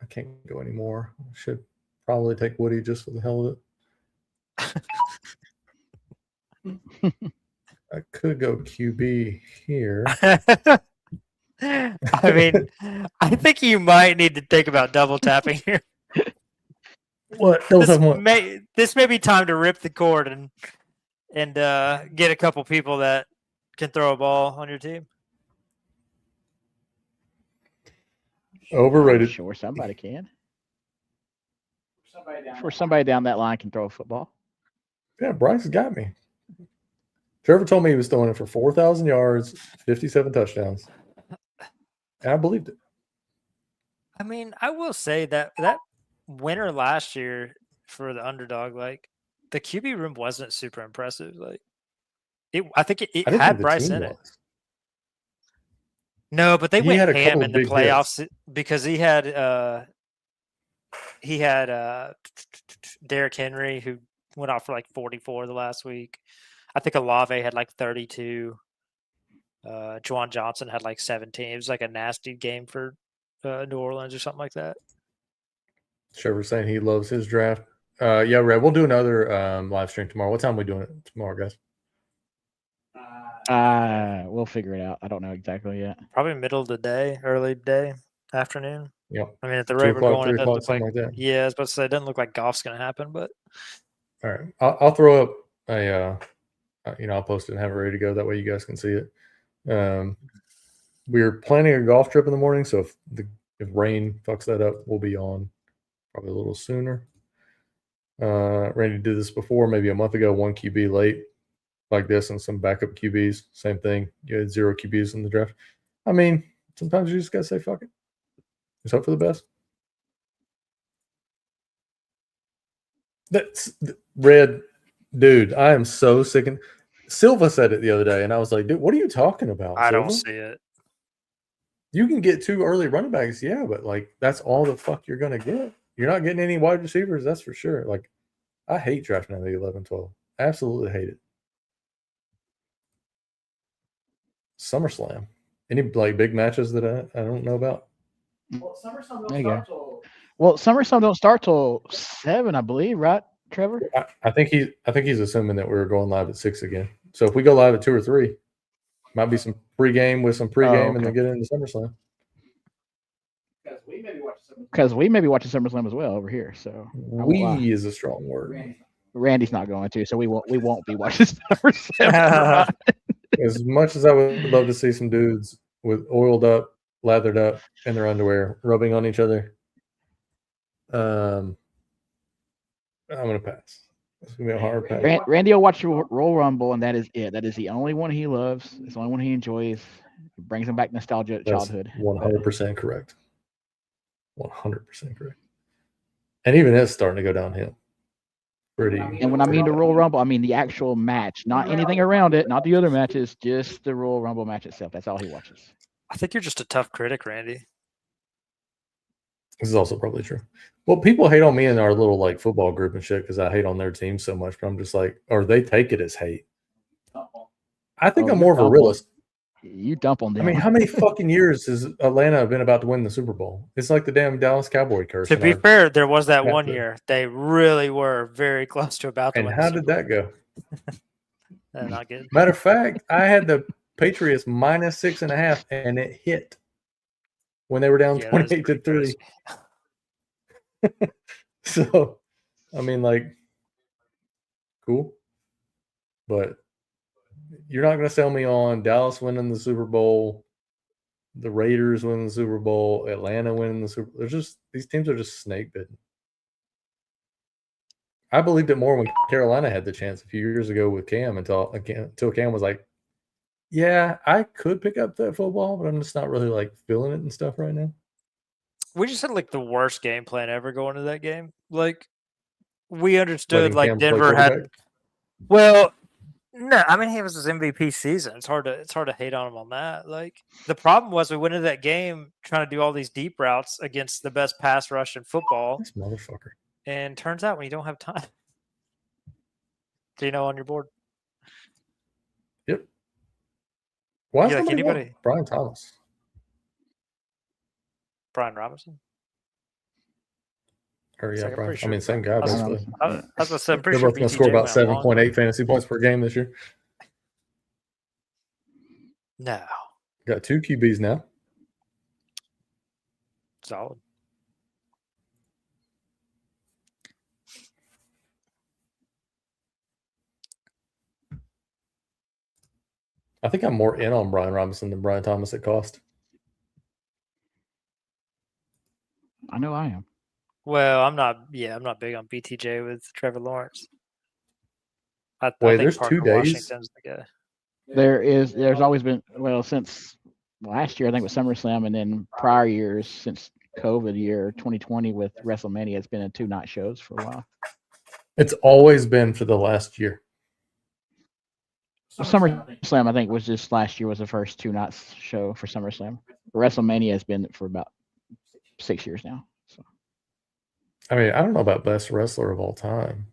Speaker 1: I can't go anymore. I should probably take Woody just for the hell of it. I could go QB here.
Speaker 4: I mean, I think you might need to think about double tapping here.
Speaker 1: What? Don't have one.
Speaker 4: This may be time to rip the cord and and get a couple people that can throw a ball on your team.
Speaker 1: Overrated.
Speaker 2: Sure, somebody can.
Speaker 3: Somebody
Speaker 2: Somebody down that line can throw a football.
Speaker 1: Yeah, Bryce got me. Trevor told me he was throwing it for 4,000 yards, 57 touchdowns. And I believed it.
Speaker 4: I mean, I will say that winner last year for the underdog, like the QB room wasn't super impressive. Like I think it
Speaker 1: I didn't
Speaker 4: had
Speaker 1: think the
Speaker 4: Bryce
Speaker 1: team
Speaker 4: in it.
Speaker 1: was.
Speaker 4: No, but they
Speaker 1: He
Speaker 4: went
Speaker 1: had a
Speaker 4: ham
Speaker 1: couple
Speaker 4: in the
Speaker 1: big
Speaker 4: playoffs because he had Derrick Henry, who went off for like 44 the last week. I think Olave had like 32. Juwan Johnson had like 17. It was like a nasty game for New Orleans or something like that.
Speaker 1: Trevor's saying he loves his draft. Yeah, Red, we'll do another live stream tomorrow. What time are we doing it tomorrow, guys?
Speaker 2: We'll figure it out. I don't know exactly yet.
Speaker 4: Probably middle of the day, early day, afternoon.
Speaker 1: Yep.
Speaker 4: I mean, at the
Speaker 1: 2
Speaker 4: rate we're
Speaker 1: o'clock,
Speaker 4: going,
Speaker 1: 3
Speaker 4: it doesn't
Speaker 1: o'clock,
Speaker 4: look
Speaker 1: something
Speaker 4: like.
Speaker 1: like that.
Speaker 4: Yeah, I was about to say it doesn't look like golf's going to happen, but
Speaker 1: All right. I'll throw up a, I'll post it and have it ready to go. That way you guys can see it. We're planning a golf trip in the morning, so if rain fucks that up, we'll be on probably a little sooner. Randy did this before, maybe a month ago, 1 QB late like this and some backup QBs. Same thing. You had 0 QBs in the draft. I mean, sometimes you just got to say, fuck it. Just hope for the best. That's Red, dude. I am so sick. Silva said it the other day, and I was like, dude, what are you talking about?
Speaker 4: I
Speaker 1: Silva?
Speaker 4: don't see it.
Speaker 1: You can get 2 early running backs, yeah, but like that's all the fuck you're gonna get. You're not getting any wide receivers, that's for sure. Like, I hate drafting at the 11, 12. Absolutely hate it. SummerSlam. Any like big matches that I don't know about?
Speaker 3: Well, SummerSlam
Speaker 2: There you
Speaker 3: don't
Speaker 2: go.
Speaker 3: start till.
Speaker 2: Well, SummerSlam don't start till 7, I believe, right, Trevor?
Speaker 1: I think he's assuming that we're going live at 6 again. So if we go live at 2 or 3, might be some pregame with some pregame and then get into SummerSlam.
Speaker 3: Because we may be watching SummerSlam.
Speaker 2: SummerSlam as well over here. So
Speaker 1: We is a strong word.
Speaker 2: Randy's not going to, so we won't be watching SummerSlam.
Speaker 1: As much as I would love to see some dudes with oiled up, lathered up in their underwear, rubbing on each other, I'm gonna pass. It's gonna be a hard pass.
Speaker 2: Randy will watch Royal Rumble, and that is it. That is the only one he loves. It's the only one he enjoys. It brings him back nostalgia, childhood.
Speaker 1: 100% correct. 100% correct. And even it's starting to go downhill. Pretty.
Speaker 2: And when I mean the Royal Rumble, I mean the actual match, not anything around it, not the other matches, just the Royal Rumble match itself. That's all he watches.
Speaker 4: I think you're just a tough critic, Randy.
Speaker 1: This is also probably true. Well, people hate on me in our little like football group and shit because I hate on their team so much, but I'm just like, or they take it as hate. I think I'm more of a realist.
Speaker 2: You dump on them.
Speaker 1: I mean, how many fucking years has Atlanta been about to win the Super Bowl? It's like the damn Dallas Cowboy curse.
Speaker 4: To be fair, there was that one year they really were very close to about to
Speaker 1: And
Speaker 4: win.
Speaker 1: how did that go?
Speaker 4: Not good.
Speaker 1: Matter of fact, I had the Patriots -6.5, and it hit when they were down 28-3. So, I mean, like, cool, but you're not going to sell me on Dallas winning the Super Bowl, the Raiders winning the Super Bowl, Atlanta winning the Super Bowl. These teams are just snake bitten. I believed it more when Carolina had the chance a few years ago with Cam until Cam was like, yeah, I could pick up that football, but I'm just not really like feeling it and stuff right now.
Speaker 4: We just had like the worst game plan ever going into that game. Like, we understood like Denver had. Well, no, I mean, he was his MVP season. It's hard to hate on him on that. Like, the problem was we went into that game trying to do all these deep routes against the best pass rush in football.
Speaker 1: This motherfucker.
Speaker 4: And turns out when you don't have time, do you know on your board?
Speaker 1: Yep. Why is
Speaker 4: like anybody?
Speaker 1: Brian Thomas.
Speaker 4: Brian Robinson.
Speaker 1: Or yeah,
Speaker 4: like,
Speaker 1: Brian.
Speaker 4: sure.
Speaker 1: I mean, same guy. Basically.
Speaker 4: I was pretty
Speaker 1: They're
Speaker 4: sure
Speaker 1: both going to score about 7.8 fantasy points per game this year.
Speaker 4: No.
Speaker 1: Got 2 QBs now.
Speaker 4: Solid.
Speaker 1: I think I'm more in on Brian Robinson than Brian Thomas at cost.
Speaker 2: I know I am.
Speaker 4: Well, I'm not. Yeah, I'm not big on BTJ with Trevor Lawrence. I
Speaker 1: Wait,
Speaker 4: think
Speaker 1: there's
Speaker 4: Parker
Speaker 1: 2 days?
Speaker 4: Washington's the guy.
Speaker 2: There's always been, well, since last year, I think with SummerSlam, and then prior years since COVID year 2020 with WrestleMania, it's been in 2 night shows for a while.
Speaker 1: It's always been for the last year.
Speaker 2: Well, SummerSlam, I think, was just last year was the first 2 nights show for SummerSlam. WrestleMania has been for about 6 years now. So
Speaker 1: I mean, I don't know about best wrestler of all time.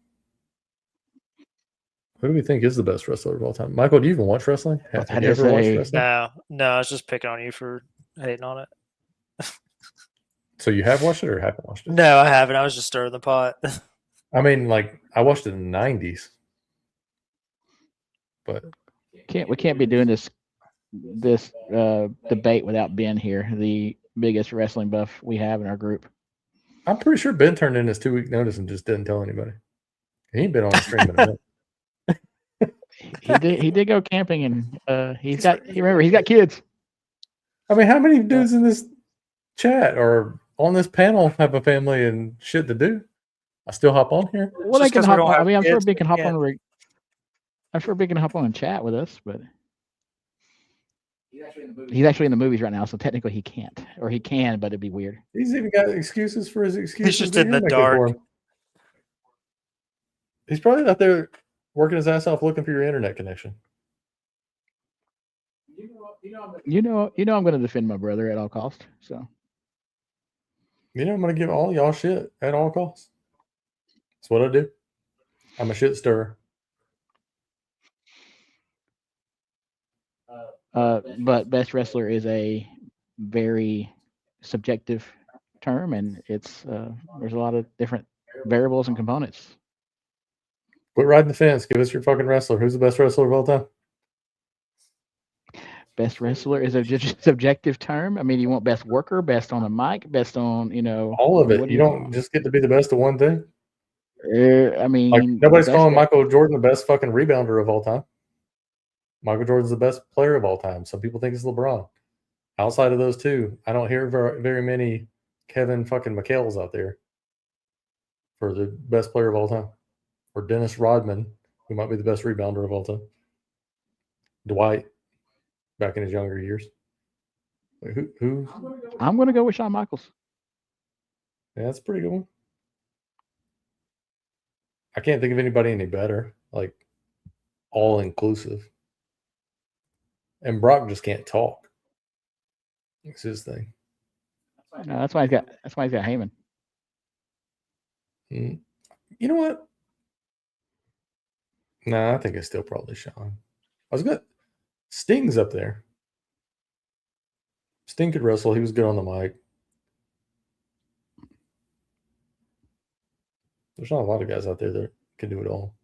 Speaker 1: Who do we think is the best wrestler of all time? Michael, do you even watch wrestling? Have
Speaker 2: that
Speaker 1: you
Speaker 2: is
Speaker 1: ever watched
Speaker 2: a-
Speaker 1: wrestling?
Speaker 4: No, I was just picking on you for hating on it.
Speaker 1: So you have watched it or haven't watched it?
Speaker 4: No, I haven't. I was just stirring the pot.
Speaker 1: I mean, like, I watched it in the 90s. But
Speaker 2: we can't be doing this debate without Ben here, the biggest wrestling buff we have in our group.
Speaker 1: I'm pretty sure Ben turned in his 2-week notice and just didn't tell anybody. He ain't been on the stream in a minute.
Speaker 2: He did go camping, and he's got kids.
Speaker 1: I mean, how many dudes in this chat or on this panel have a family and shit to do? I still hop on here.
Speaker 2: Well, they
Speaker 4: Just
Speaker 2: can
Speaker 4: 'cause we
Speaker 2: hop
Speaker 4: don't
Speaker 2: on. I
Speaker 4: have
Speaker 2: mean, I'm sure
Speaker 4: kids,
Speaker 2: Ben can hop
Speaker 4: yeah.
Speaker 2: on. I'm sure Ben can hop on and chat with us, but he's actually in the movies right now, so technically he can't, or he can, but it'd be weird.
Speaker 1: He's even got excuses for his excuses.
Speaker 4: just
Speaker 1: that
Speaker 4: in
Speaker 1: you're
Speaker 4: the
Speaker 1: making for
Speaker 4: dark.
Speaker 1: him. He's probably out there working his ass off looking for your internet connection.
Speaker 2: You know, I'm going to defend my brother at all costs. So
Speaker 1: You know, I'm going to give all y'all shit at all costs. That's what I do. I'm a shit stirrer.
Speaker 2: but best wrestler is a very subjective term, and it's there's a lot of different variables and components.
Speaker 1: Quit riding the fence. Give us your fucking wrestler. Who's the best wrestler of all time?
Speaker 2: Best wrestler is a subjective term. I mean, you want best worker, best on the mic, best on,
Speaker 1: All of it.
Speaker 2: what do
Speaker 1: You don't just get to be the best of one thing.
Speaker 2: I mean,
Speaker 1: Like, nobody's
Speaker 2: best
Speaker 1: calling Michael Jordan the best fucking rebounder of all time. Michael Jordan's the best player of all time. Some people think it's LeBron. Outside of those two, I don't hear very many Kevin fucking McHale's out there for the best player of all time. Or Dennis Rodman, who might be the best rebounder of all time. Dwight, back in his younger years. Like, who?
Speaker 2: I'm going to go with Shawn Michaels.
Speaker 1: Yeah, that's a pretty good one. I can't think of anybody any better, like all inclusive. And Brock just can't talk. It's his thing.
Speaker 2: No, that's why he's got Heyman.
Speaker 1: You know what? Nah, I think it's still probably Shawn. I was good. Sting's up there. Sting could wrestle. He was good on the mic. There's not a lot of guys out there that can do it all.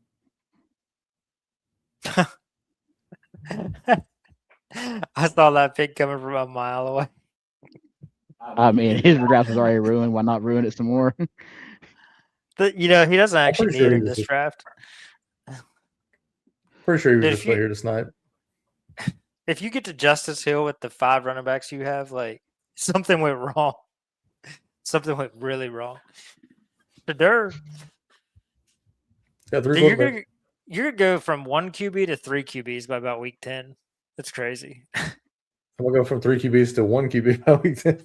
Speaker 4: I saw that pic coming from a mile away.
Speaker 2: I mean, his draft was already ruined. Why not ruin it some more?
Speaker 4: He doesn't actually
Speaker 1: pretty
Speaker 4: need
Speaker 1: sure
Speaker 4: it
Speaker 1: he
Speaker 4: in
Speaker 1: was
Speaker 4: this
Speaker 1: just-
Speaker 4: draft.
Speaker 1: Pretty sure he was
Speaker 4: Dude,
Speaker 1: just here tonight.
Speaker 4: If you get to Justice Hill with the 5 running backs you have, like, something went wrong. Something went really wrong. Shadur,
Speaker 1: Got 3
Speaker 4: dude,
Speaker 1: quarterbacks.
Speaker 4: you're gonna go from 1 QB to 3 QBs by about week 10. That's crazy.
Speaker 1: I'm gonna go from 3 QBs to 1 QB by week 10.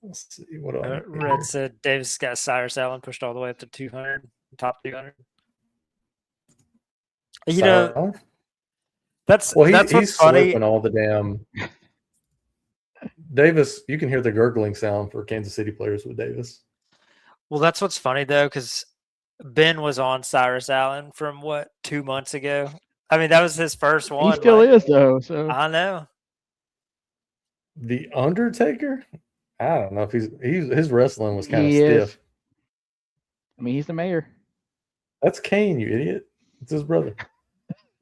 Speaker 1: Let's see what I
Speaker 4: Red said Davis got Cyrus Allen pushed all the way up to 200, top 200. That's
Speaker 1: he's
Speaker 4: what's funny.
Speaker 1: slurping all the damn. Davis, you can hear the gurgling sound for Kansas City players with Davis.
Speaker 4: Well, that's what's funny though, because Ben was on Cyrus Allen from 2 months ago. I mean, that was his first one.
Speaker 2: He still is though. So
Speaker 4: I know.
Speaker 1: The Undertaker? I don't know if his wrestling was kind of
Speaker 2: He is.
Speaker 1: stiff.
Speaker 2: I mean, he's the mayor.
Speaker 1: That's Kane, you idiot. It's his brother.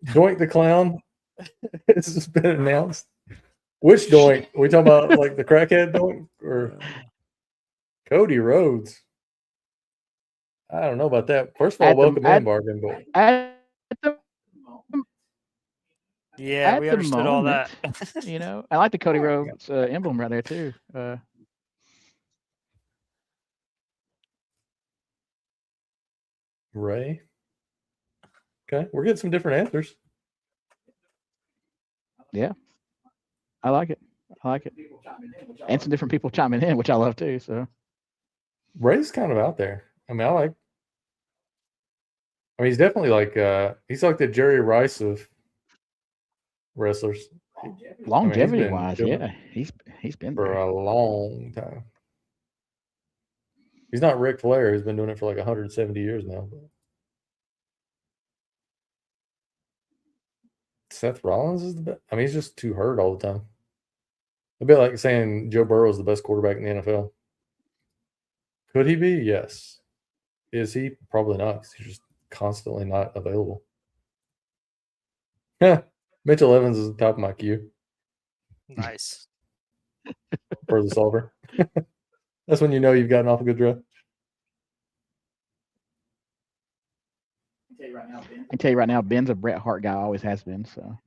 Speaker 1: Doink the Clown. It's just been announced. Which Doink? Are we talking about like the crackhead Doink or Cody Rhodes? I don't know about that. First of all,
Speaker 2: At the-
Speaker 1: welcome
Speaker 2: at-
Speaker 1: in, Bargain. But
Speaker 2: At the
Speaker 4: Yeah,
Speaker 2: At
Speaker 4: we
Speaker 2: the
Speaker 4: understood all that.
Speaker 2: I like the Cody Rhodes emblem right there too.
Speaker 1: Ray. Okay, we're getting some different answers.
Speaker 2: Yeah, I like it. And some different people chiming in, which I love too. So
Speaker 1: Ray's kind of out there. I mean, he's definitely like he's like the Jerry Rice of wrestlers.
Speaker 2: longevity
Speaker 1: been
Speaker 2: wise,
Speaker 1: doing
Speaker 2: yeah, he's been
Speaker 1: for
Speaker 2: there.
Speaker 1: a long time. He's not Ric Flair. He's been doing it for like 170 years now. But Seth Rollins is the best. I mean, he's just too hurt all the time. A bit like saying Joe Burrow is the best quarterback in the NFL. Could he be? Yes. Is he? Probably not, because he's just constantly not available. Yeah. Mitchell Evans is the top of my queue
Speaker 4: Nice.
Speaker 1: for the solver. That's when you know you've gotten off a good draft.
Speaker 3: I
Speaker 2: can tell you right now, Ben's a Bret Hart guy, always has been. So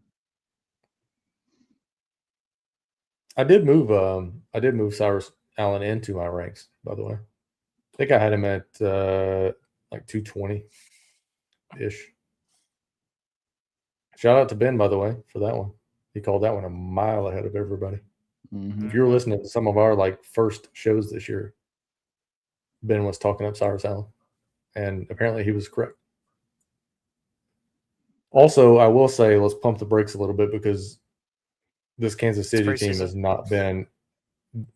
Speaker 1: I did move Cyrus Allen into my ranks, by the way. I think I had him at like 220 ish. Shout out to Ben, by the way, for that one. He called that one a mile ahead of everybody.
Speaker 2: Mm-hmm.
Speaker 1: If you were listening to some of our like first shows this year, Ben was talking up Cyrus Allen, and apparently he was correct. Also, I will say, let's pump the brakes a little bit, because this Kansas City team has not been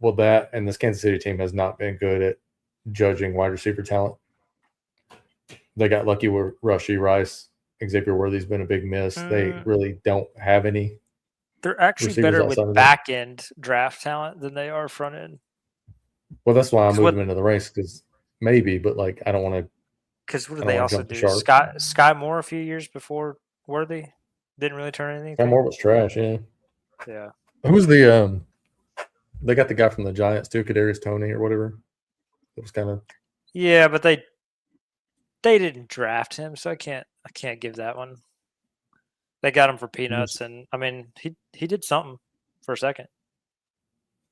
Speaker 1: this Kansas City team has not been good at judging wide receiver talent. They got lucky with Rashee Rice. Xavier Worthy's been a big miss. They really don't have any.
Speaker 4: They're actually better with back end draft talent than they are front end.
Speaker 1: Well, that's why I moved them into the race, because maybe, but like I don't want to.
Speaker 4: Because what did they also do? Sky Moore a few years before Worthy didn't really turn anything.
Speaker 1: Sky Moore was trash. Yeah.
Speaker 4: Yeah.
Speaker 1: Who's the They got the guy from the Giants too, Kadarius Toney or whatever. It was kind of.
Speaker 4: Yeah, but they didn't draft him, so I can't give that one. They got him for peanuts, and I mean he did something for a second.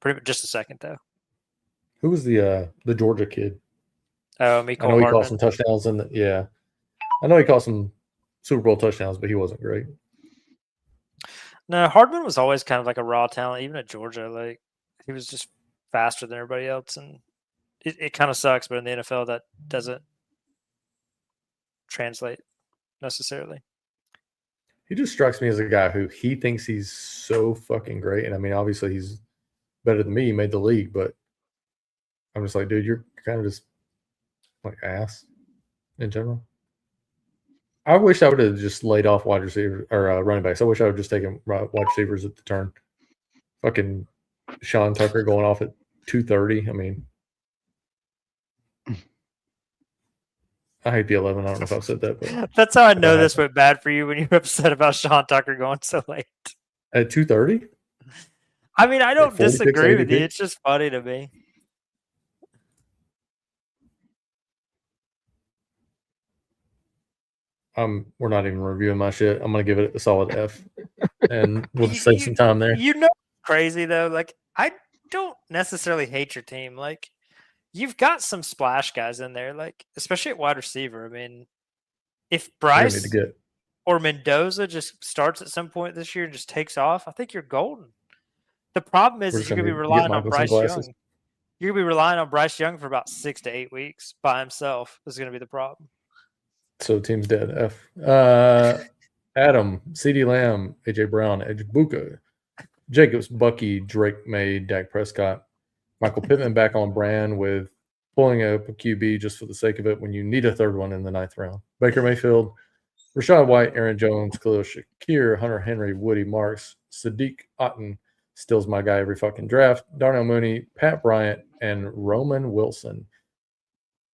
Speaker 4: Pretty much just a second though.
Speaker 1: Who was the Georgia kid?
Speaker 4: Oh, Mecole
Speaker 1: I know he
Speaker 4: Hardman.
Speaker 1: caught some touchdowns I know he caught some Super Bowl touchdowns, but he wasn't great.
Speaker 4: No, Hardman was always kind of like a raw talent, even at Georgia. Like he was just faster than everybody else, and it kind of sucks. But in the NFL, that doesn't translate necessarily.
Speaker 1: He just strikes me as a guy who he thinks he's so fucking great, and I mean, obviously he's better than me. He made the league, but I'm just like, dude, you're kind of just like ass in general. I wish I would have just laid off wide receiver or running backs. I wish I would have just taken wide receivers at the turn. Fucking Sean Tucker going off at 230. I mean, I hate the 11. I don't know if I've said that, but
Speaker 4: that's how I know this went bad for you when you were upset about Sean Tucker going so late.
Speaker 1: At 230?
Speaker 4: I mean, I don't disagree with you. It's just funny to me.
Speaker 1: We're not even reviewing my shit. I'm gonna give it a solid F, and we'll just save some time there.
Speaker 4: You know, crazy though. Like, I don't necessarily hate your team. Like, you've got some splash guys in there. Like, especially at wide receiver. I mean, if Bryce or Mendoza just starts at some point this year and just takes off, I think you're golden. The problem is you're gonna be relying on Bryce Young. You're gonna be relying on Bryce Young for about 6 to 8 weeks by himself. Is gonna be the problem.
Speaker 1: So team's dead. F. Adam, CeeDee Lamb, AJ Brown, Ejbuka, Jacobs, Bucky, Drake May, Dak Prescott, Michael Pittman back on brand with pulling up a QB just for the sake of it when you need a third one in the 9th round. Baker Mayfield, Rashad White, Aaron Jones, Khalil Shakir, Hunter Henry, Woody Marks, Sadiq Otten, stills my guy every fucking draft, Darnell Mooney, Pat Bryant, and Roman Wilson.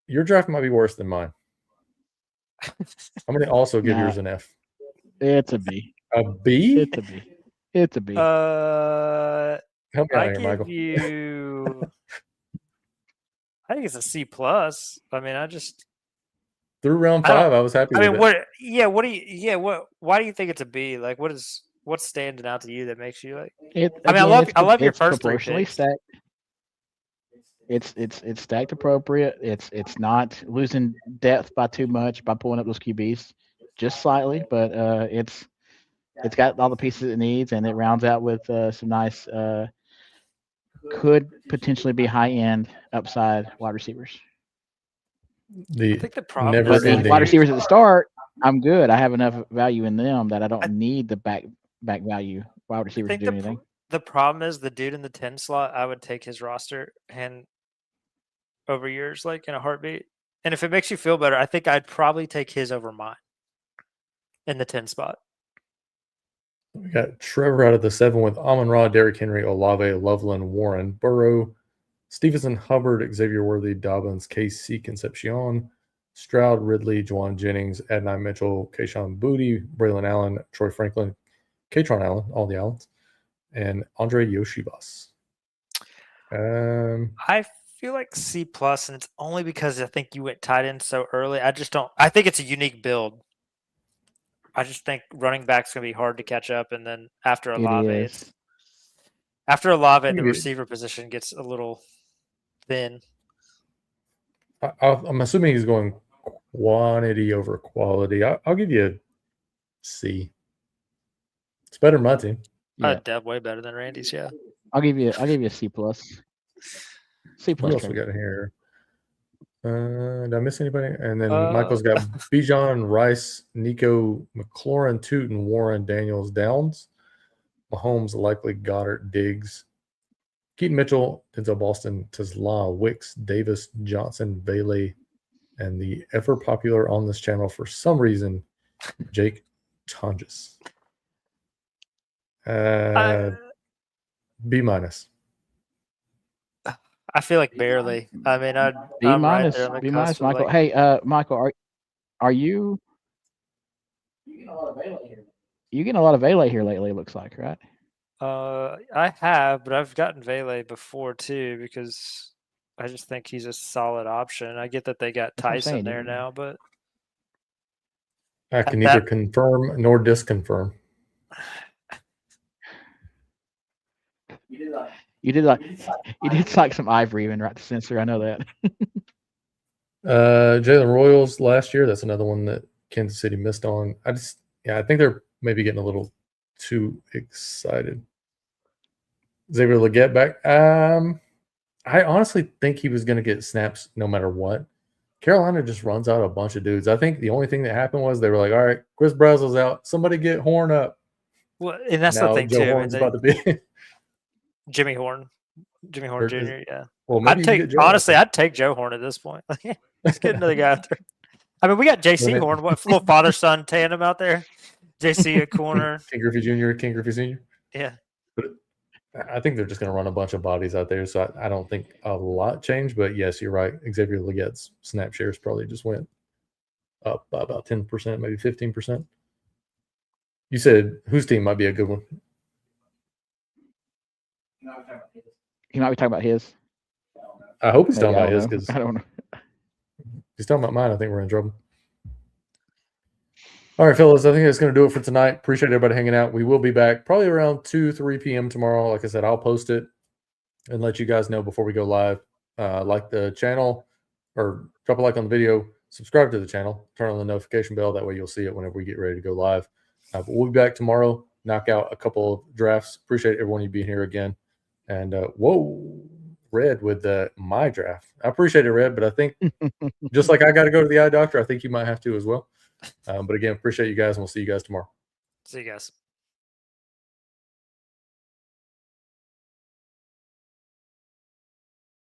Speaker 1: Your draft might be worse than mine. I'm going to also give yours an F.
Speaker 2: It's a B.
Speaker 1: A B?
Speaker 2: It's a B. It's a B.
Speaker 1: Help me out here, Michael.
Speaker 4: I think it's a C plus. I mean, I just
Speaker 1: through round
Speaker 4: I don't-
Speaker 1: 5, I was happy
Speaker 4: I
Speaker 1: with
Speaker 4: mean,
Speaker 1: it.
Speaker 4: what? Yeah, what do you? Yeah, what? Why do you think it's a B? Like, what's standing out to you that makes you like? I mean, I love your
Speaker 2: it's
Speaker 4: first 3
Speaker 2: proportionally
Speaker 4: picks.
Speaker 2: stacked. It's stacked appropriate. It's not losing depth by too much by pulling up those QBs, just slightly, but it's got all the pieces it needs, and it rounds out with some nice could potentially be high end upside wide receivers.
Speaker 1: The
Speaker 4: I think the problem
Speaker 1: never
Speaker 4: is
Speaker 2: But the
Speaker 1: ending.
Speaker 2: wide receivers at the start, I'm good. I have enough value in them that I don't need the back value wide
Speaker 4: I
Speaker 2: receivers to
Speaker 4: think
Speaker 2: do anything.
Speaker 4: the problem is the dude in the 10 slot. I would take his roster and over yours, like in a heartbeat. And if it makes you feel better, I think I'd probably take his over mine in the 10 spot.
Speaker 1: We got Trevor out of the 7 with Amon-Ra, Derrick Henry, Olave, Loveland, Warren, Burrow, Stevenson, Hubbard, Xavier Worthy, Dobbins, KC Concepcion, Stroud, Ridley, Juwan Jennings, Adonai Mitchell, Kayshawn Booty, Braylon Allen, Troy Franklin, Katron Allen, all the Allens, and Andre Yoshibas.
Speaker 4: I feel like C plus, and it's only because I think you went tight end so early. I just don't. I think it's a unique build. I just think running back's gonna be hard to catch up, and then after Olave,
Speaker 2: is.
Speaker 4: the receiver position gets a little thin.
Speaker 1: I'm assuming he's going quantity over quality. I'll give you a C. It's better than my team.
Speaker 2: Yeah.
Speaker 4: Way better than Randy's. Yeah.
Speaker 2: I'll give you a C plus. C
Speaker 1: What
Speaker 2: plus.
Speaker 1: else we
Speaker 2: Trevor.
Speaker 1: got here? Did I miss anybody? And then Michael's got Bijan, Rice, Nico, McLaurin, Tootin, Warren, Daniels, Downs, Mahomes, likely Goddard, Diggs, Keaton Mitchell, Denzel Boston, Tesla, Wicks, Davis, Johnson, Bailey, and the ever popular on this channel for some reason, Jake Tonjes. B minus.
Speaker 4: I feel like barely. I mean,
Speaker 2: B minus. B minus, Michael.
Speaker 4: Like,
Speaker 2: hey, Michael, are you?
Speaker 3: You get a lot of Bailey here.
Speaker 2: You getting a lot of Vele here lately? It looks like, right?
Speaker 4: I have, but I've gotten Vele before too because I just think he's a solid option. I get that they got Tyson there now, but
Speaker 1: I can neither confirm nor disconfirm.
Speaker 2: You did like some Ivory even right to censor. I know that.
Speaker 1: Jalen Royals last year. That's another one that Kansas City missed on. I think they're maybe getting a little too excited. Xavier Legette back. I honestly think he was going to get snaps no matter what. Carolina just runs out a bunch of dudes. I think the only thing that happened was they were like, all right, Chris Brazel's out. Somebody get Horn up.
Speaker 4: Well, and that's
Speaker 1: now
Speaker 4: the thing
Speaker 1: Joe
Speaker 4: too.
Speaker 1: Horn's about to be
Speaker 4: Jimmy Horn Jr. Yeah.
Speaker 1: Well,
Speaker 4: I'd take Joe Horn at this point. Let's get another guy out there. I mean, we got JC Horn, what little father son tandem out there. JC at corner.
Speaker 1: King Griffey Jr., King Griffey Sr.
Speaker 4: Yeah.
Speaker 1: But I think they're just going to run a bunch of bodies out there, so I don't think a lot changed. But yes, you're right. Xavier Legette's snap shares probably just went up by about 10%, maybe 15%. You said whose team might be a good one?
Speaker 2: He might be talking about his.
Speaker 1: I hope he's talking about his because
Speaker 2: I don't know.
Speaker 1: If he's talking about mine, I think we're in trouble. All right, fellas, I think that's going to do it for tonight. Appreciate everybody hanging out. We will be back probably around 2-3 p.m. tomorrow. Like I said, I'll post it and let you guys know before we go live. Like the channel or drop a like on the video, subscribe to the channel, turn on the notification bell. That way you'll see it whenever we get ready to go live. But we'll be back tomorrow, knock out a couple of drafts. Appreciate everyone you being here again. And whoa, Red with my draft. I appreciate it, Red, but I think just like I got to go to the eye doctor, I think you might have to as well. But again, appreciate you guys, and we'll see you guys tomorrow.
Speaker 4: See you guys.